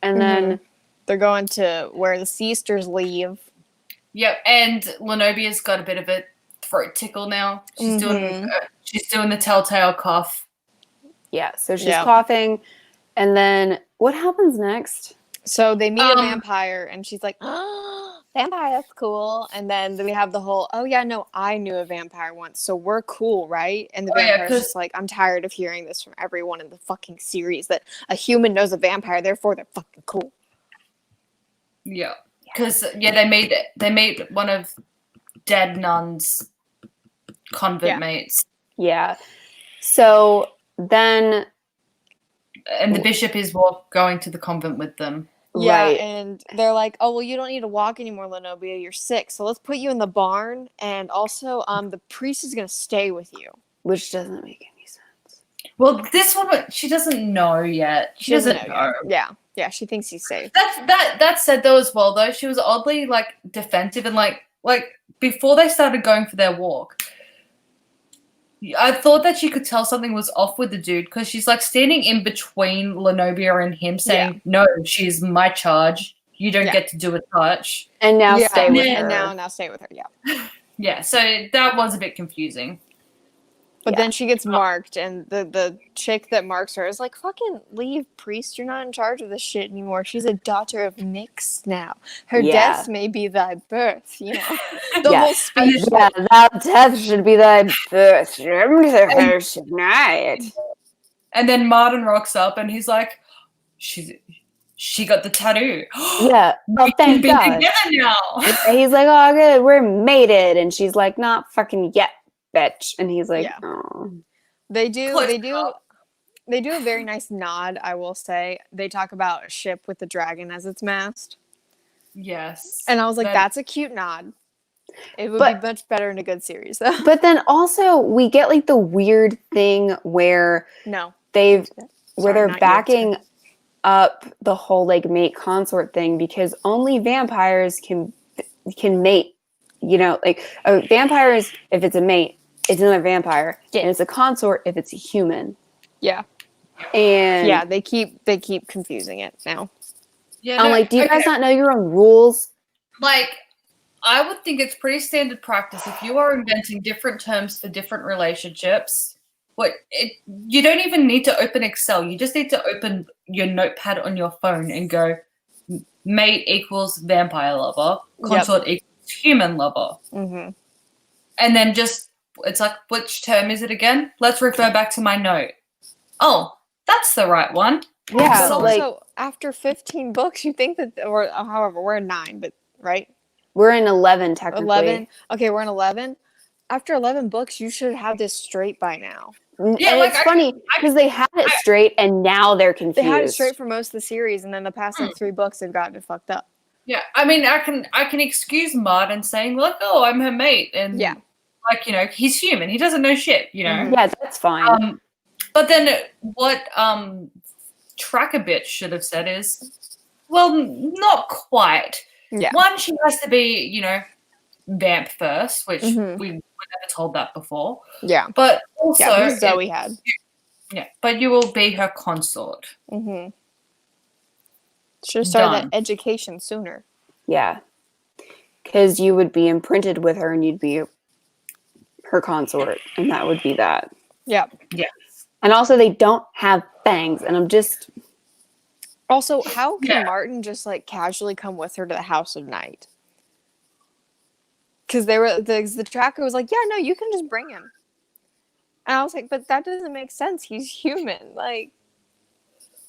and then they're going to where the Seasters live. Yep, and Lenobia's got a bit of a throat tickle now. She's doing the telltale cough. Yeah, so she's coughing, and then what happens next? So they meet a vampire, and she's like, "Oh, vampire, that's cool." And then we have the whole, "Oh yeah, no, I knew a vampire once, so we're cool, right?" And the vampire's just like, "I'm tired of hearing this from everyone in the fucking series that a human knows a vampire, therefore they're fucking cool." Yeah, because they made one of dead nun's convent mates. Yeah, so then, and the bishop is going to the convent with them. Yeah, right. And they're like, "Oh well, you don't need to walk anymore, Lenobia. You're sick, so let's put you in the barn, and also, the priest is gonna stay with you." Which doesn't make any sense. Well, this woman, she doesn't know yet. She doesn't know. Yeah, she thinks he's safe. That said though as well though, she was oddly like defensive and like before they started going for their walk. I thought that she could tell something was off with the dude because she's like standing in between Lenobia and him saying, "No, she's my charge. You don't get to do a touch." And now stay with her. And now stay with her, Yeah, so that was a bit confusing. But then she gets marked, and the chick that marks her is like, "Fucking leave, priest. You're not in charge of this shit anymore. She's a daughter of Nyx now. Her death may be thy birth." The whole speech. Yeah, thy death should be thy birth. Remember her tonight. And then Martin rocks up, and he's like, "She got the tattoo." Yeah. Oh, thank God. Together now. He's like, "Oh, good. We're mated," and she's like, "Not fucking yet, bitch." And he's like, "Oh." They do a very nice nod, I will say. They talk about a ship with the dragon as its mast. Yes. And I was like, that's a cute nod. It would be much better in a good series, though. But then also we get like the weird thing where they're backing up the whole like mate consort thing because only vampires can mate. Like a vampire is, if it's a mate, it's another vampire, and it's a consort if it's a human. Yeah. And they keep confusing it now. Yeah, I'm like, do you guys not know your own rules? Like, I would think it's pretty standard practice if you are inventing different terms for different relationships. You don't even need to open Excel. You just need to open your notepad on your phone and go, mate equals vampire lover, consort equals human lover. Mm-hmm. And then it's like, which term is it again? Let's refer back to my note. Oh, that's the right one. Yeah. But also, after 15 books, you think that, or however, we're in 9, but right? We're in 11 technically. 11. Okay, we're in 11. After 11 books, you should have this straight by now. Yeah, and it's funny because they had it straight and now they're confused. They had it straight for most of the series, and then the past 3 books, they've gotten it fucked up. Yeah, I mean, I can excuse Martin saying like, "Oh, I'm her mate," and like, you know, he's human. He doesn't know shit, you know. Yeah, that's fine. But then what Tracker Bitch should have said is, well, not quite. Yeah. One, she has to be, you know, vamp first, which Mhm. we were never told that before. Yeah. But also, Yeah, this Zoe had. Yeah, but you will be her consort. Mm-hmm. Should have started Done. that education sooner. Yeah. Because you would be imprinted with her and you'd be her consort. And that would be that. Yeah. Yeah. And also, they don't have fangs. And I'm just... Also, how can Yeah. Martin just like casually come with her to the house of night? Because they were the tracker was like, yeah, no, you can just bring him. And I was like, but that doesn't make sense. He's human. Like,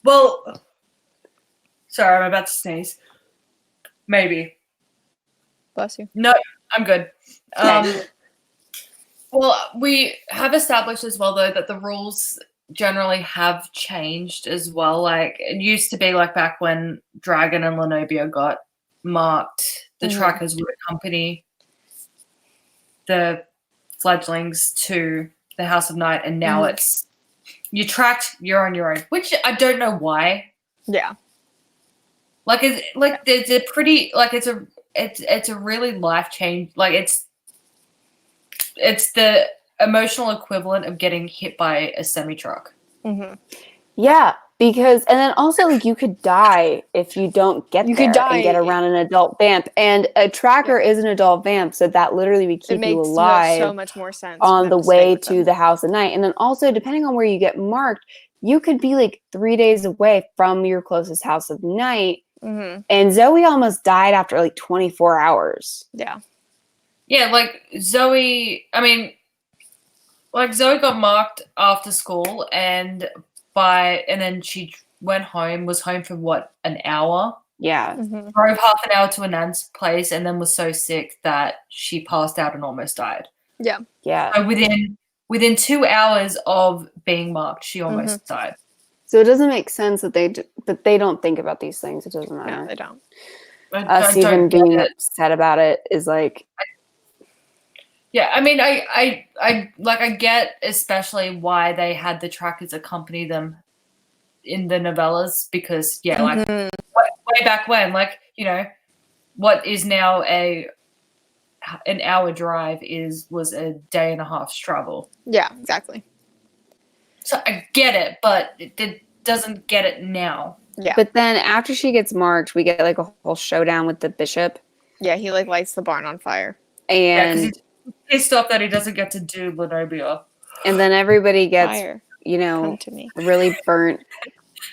Well, sorry, I'm about to sneeze. Maybe. bless you. No, I'm good. Okay. Well, we have established as well, though, that the rules generally have changed as well. Like, it used to be like back when Dragon and Lenobia got marked, the trackers would accompany the fledglings to the House of Night, and now it's you tracked, you're on your own, which I don't know why. Yeah. Like, it's a pretty, like, it's a really life change. Like, it's the emotional equivalent of getting hit by a semi truck. Mm-hmm. Yeah, because... And then also, like, you could die if you don't get there and get around an adult vamp. And a tracker is an adult vamp, so that literally would keep you alive so much more sense on the way to the House of Night. And then also, depending on where you get marked, you could be like 3 days away from your closest House of Night. Mm-hmm. And Zoe almost died after like 24 hours. Yeah. Yeah, like Zoe, I mean, like Zoe got marked after school and then she went home, was home for what, an hour? Yeah. Mm-hmm. Drove half an hour to a nan's place and then was so sick that she passed out and almost died. Yeah. Yeah. So within 2 hours of being marked, she almost died. So it doesn't make sense that but they don't think about these things. It doesn't matter. No, they don't. Us even being upset about it is like... Yeah, I mean, I get especially why they had the trackers accompany them in the novellas, because like way back when, like, you know, what is now an hour drive was a day and a half's travel. Yeah, exactly. So I get it, but it doesn't get it now. Yeah. But then after she gets marked, we get like a whole showdown with the bishop. Yeah, he like lights the barn on fire. And he's pissed off that he doesn't get to do Lenobia. And then everybody gets, Fire. you know, Come to me. really burnt,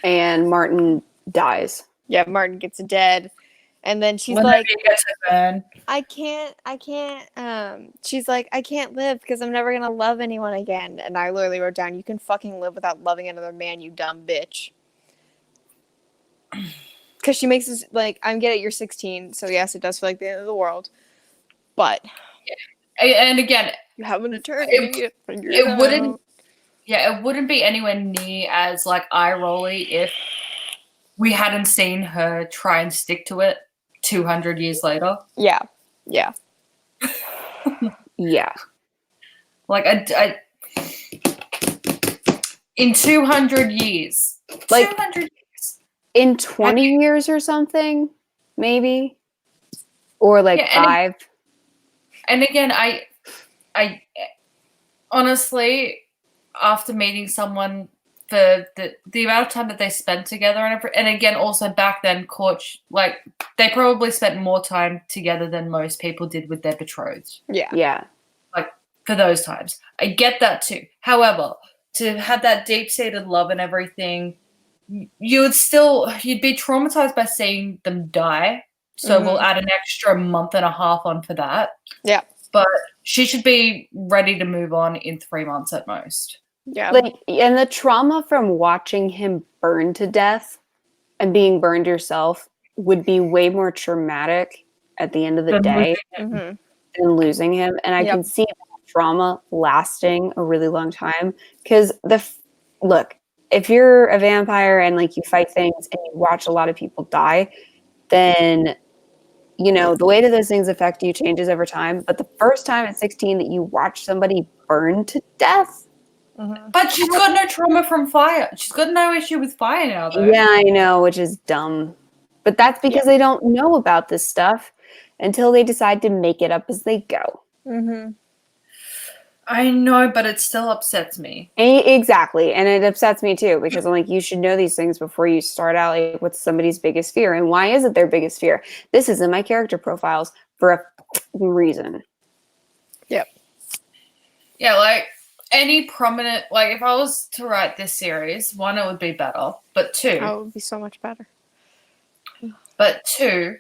and Martin dies. Yeah, Martin gets dead. And then she's Lenobia like, gets a burn. I can't, she's like, I can't live because I'm never going to love anyone again. And I literally wrote down, you can fucking live without loving another man, you dumb bitch. Because she makes this, like, I get it, you're 16, so yes, it does feel like the end of the world. But. And again, you have an eternity. It wouldn't be anywhere near as, like, eye-rolly if we hadn't seen her try and stick to it 200 years later. Yeah. Yeah. Yeah. Like, I in 200 years. Like, 200 years. In 20 years or something, maybe? Or, like, 5? And again, I honestly, after meeting someone for the amount of time that they spent together, and again, also back then, like, they probably spent more time together than most people did with their betrothed. Yeah. Yeah. Like, for those times. I get that too. However, to have that deep-seated love and everything, you'd be traumatized by seeing them die. So we'll add an extra month and a half on for that. Yeah. But she should be ready to move on in 3 months at most. Yeah. Like, and the trauma from watching him burn to death and being burned yourself would be way more traumatic at the end of the day than losing him. And I can see that trauma lasting a really long time. Because look, if you're a vampire and like you fight things and you watch a lot of people die, then you know, the way that those things affect you changes over time. But the first time at 16 that you watch somebody burn to death. But she's got no trauma from fire. She's got no issue with fire now, though. Yeah, I know, which is dumb. But that's because they don't know about this stuff until they decide to make it up as they go. Mm-hmm. I know, but it still upsets me. Exactly. And it upsets me too, because I'm like, you should know these things before you start out like, what's somebody's biggest fear. And why is it their biggest fear? This is in my character profiles for a reason. Yep. Yeah, like any prominent, like if I was to write this series, one, it would be better, but two, Oh, it would be so much better. but two,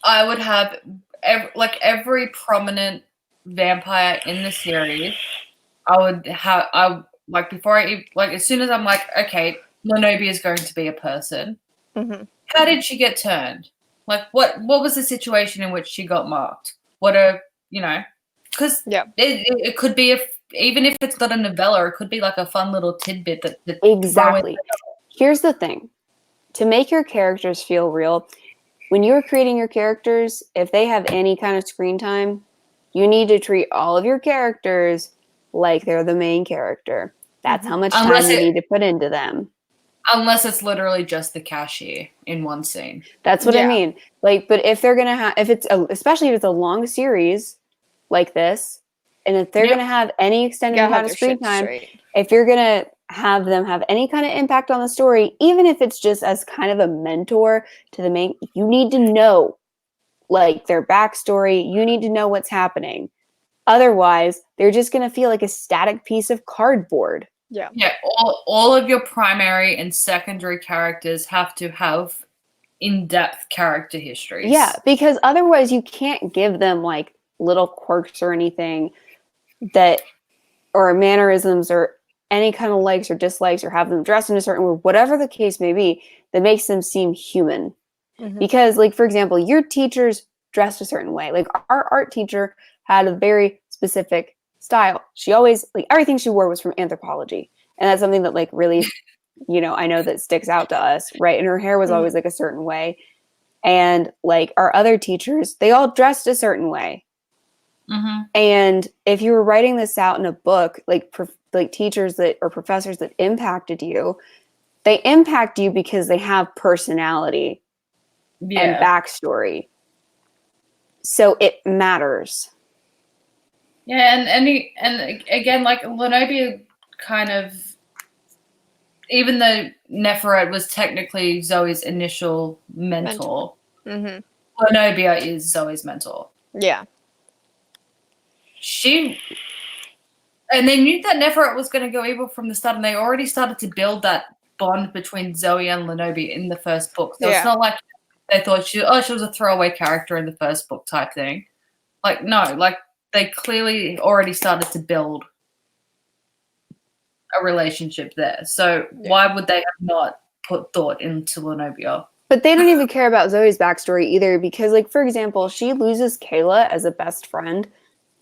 I would have every prominent vampire in the series. Before as soon as I'm like, okay, Lenobia is going to be a person. Mm-hmm. How did she get turned? Like, what was the situation in which she got marked? Because it could be even if it's not a novella, it could be like a fun little tidbit that Exactly. Here's the thing. To make your characters feel real, when you're creating your characters, if they have any kind of screen time, you need to treat all of your characters like they're the main character. That's how much time you need to put into them. Unless it's literally just the cashier in one scene. That's what I mean. Like, but if they're gonna have, especially if it's a long series like this, and if they're gonna have any extended amount of screen time, if you're gonna have them have any kind of impact on the story, even if it's just as kind of a mentor to the main, you need to know like their backstory. You need to know what's happening. Otherwise, they're just gonna feel like a static piece of cardboard. Yeah. Yeah. All of your primary and secondary characters have to have in-depth character histories. Yeah, because otherwise you can't give them like little quirks or anything that, or mannerisms or any kind of likes or dislikes, or have them dressed in a certain way, whatever the case may be, that makes them seem human. Mm-hmm. Because, like, for example, your teachers dressed a certain way. Like, our art teacher had a very specific style. She always, like, everything she wore was from anthropology. And that's something that, like, really, you know, I know that sticks out to us, right? And her hair was always, like, a certain way. And, like, our other teachers, they all dressed a certain way. Mm-hmm. And if you were writing this out in a book, like teachers that or professors that impacted you, they impact you because they have personality and backstory. So it matters. Yeah, and again, like Lenobia kind of, even though Neferet was technically Zoe's initial mentor. Mm-hmm. Lenobia is Zoe's mentor. Yeah. And they knew that Neferet was going to go evil from the start, and they already started to build that bond between Zoe and Lenobia in the first book. So it's not like they thought she was a throwaway character in the first book type thing. Like, no, like they clearly already started to build a relationship there. So why would they have not put thought into Lenobia? But they don't even care about Zoe's backstory either, because, like, for example, she loses Kayla as a best friend.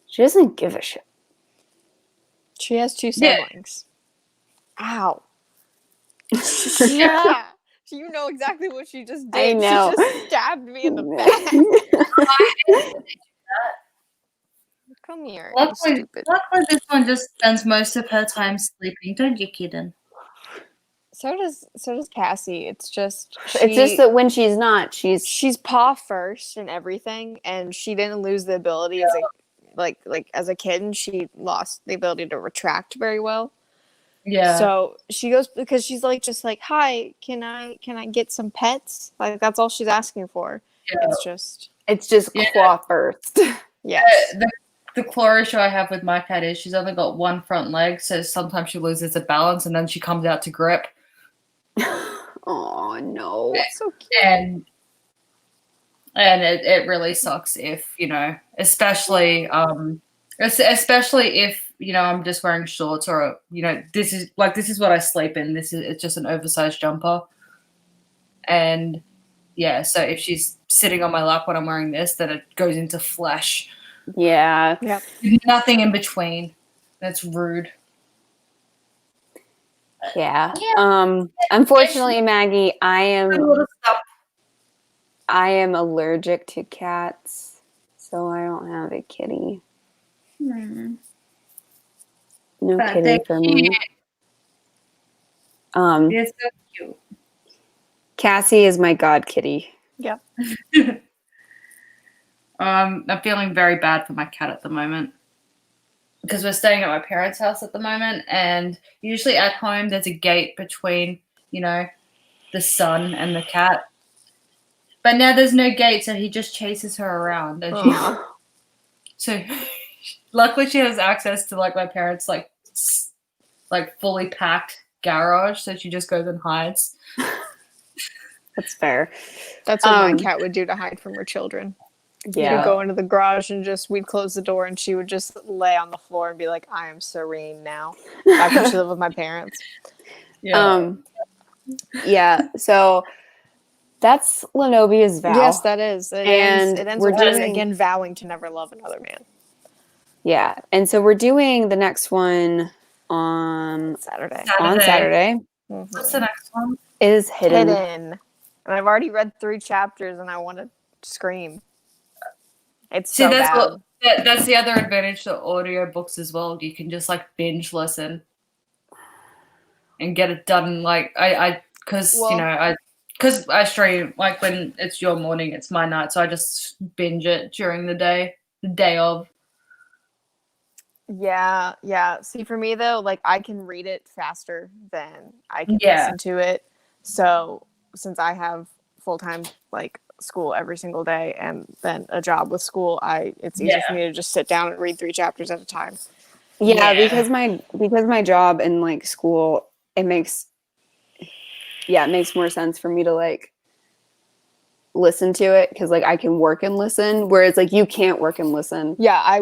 She doesn't give a shit. She has 2 siblings. Yeah. Ow. Yeah. You know exactly what she just did. I know. She just stabbed me in the back. Come here. Luckily, this one just spends most of her time sleeping, don't you, kitten? So does Cassie. It's just that when she's not, she's paw first and everything, and she didn't lose the ability as a kid, and she lost the ability to retract very well. Yeah. So she goes because she's like, just like, hi, can I get some pets? Like, that's all she's asking for. Yeah. It's just claw first. Yes. The claw issue I have with my cat is she's only got one front leg, so sometimes she loses her balance and then she comes out to grip. Oh no. That's so cute. And it really sucks if, you know, especially if, you know, I'm just wearing shorts, or, you know, this is what I sleep in. It's just an oversized jumper. And yeah, so if she's sitting on my lap when I'm wearing this, then it goes into flesh. Yeah. Yeah. Nothing in between. That's rude. Yeah. Unfortunately, Maggie, I I am allergic to cats, so I don't have a kitty. Hmm. No But kitty they're for me. They're so cute. Cassie is my god kitty. Yep. I'm feeling very bad for my cat at the moment because we're staying at my parents' house at the moment, and usually at home there's a gate between, the son and the cat. But now there's no gate, so he just chases her around, and Aw. so luckily she has access to like my parents' like fully packed garage, so she just goes and hides. That's fair. That's what my cat would do to hide from her children. Yeah. She'd go into the garage and we'd close the door and she would just lay on the floor and be like, I am serene now. Back when she lived with my parents. Yeah. Yeah. So that's Lenobia's vow. Yes, that is. It ends we're with us doing again vowing to never love another man. Yeah. And so we're doing the next one on Saturday. Saturday. What's the next one? Is Hidden. And I've already read 3 chapters and I want to scream. It's See, so that's bad. that's the other advantage to audio books as well. You can just like binge listen and get it done. Like because I stream like when it's your morning, it's my night, so I just binge it during the day of. Yeah. See, for me though, like I can read it faster than I can Yeah. listen to it. So since I have full-time like school every single day and then a job with school, it's easier for me to just sit down and read 3 chapters at a time. Yeah, because my job and like school, it makes more sense for me to like listen to it because like I can work and listen, whereas like you can't work and listen. Yeah, I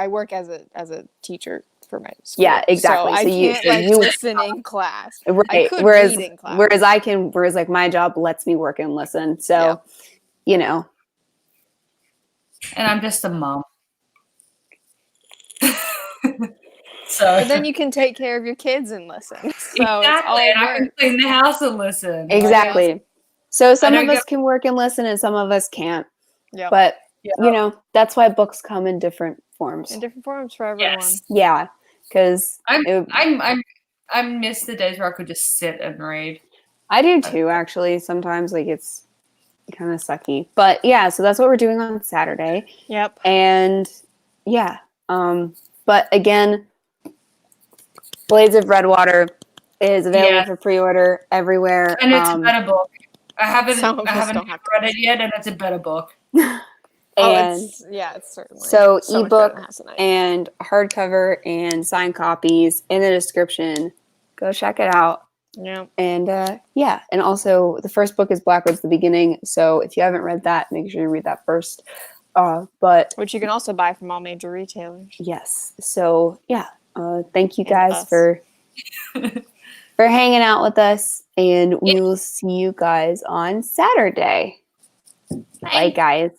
work as a teacher for my school. Yeah, exactly. So I can't listen in class. Right. I could read in class. Whereas like my job lets me work and listen. So, And I'm just a mom. So but then you can take care of your kids and listen. So exactly, it's all and work. I can clean the house and listen. Exactly. So some of us can work and listen and some of us can't. Yeah. But that's why books come in different forms. In different forms for everyone. Yes. Yeah. Because I miss the days where I could just sit and read. I do too, actually. Sometimes like it's kind of sucky. But yeah, so that's what we're doing on Saturday. Yep. And yeah. But again, Blades of Redwater is available for pre-order everywhere. And it's a better book. I haven't read it yet, and it's a better book. It's certainly. So ebook and hardcover and signed copies in the description. Go check it out. Yeah. And and also the first book is Blackwood's The Beginning. So if you haven't read that, make sure you read that first. But which you can also buy from all major retailers. Yes. So thank you guys for hanging out with us, and we will see you guys on Saturday. Bye guys.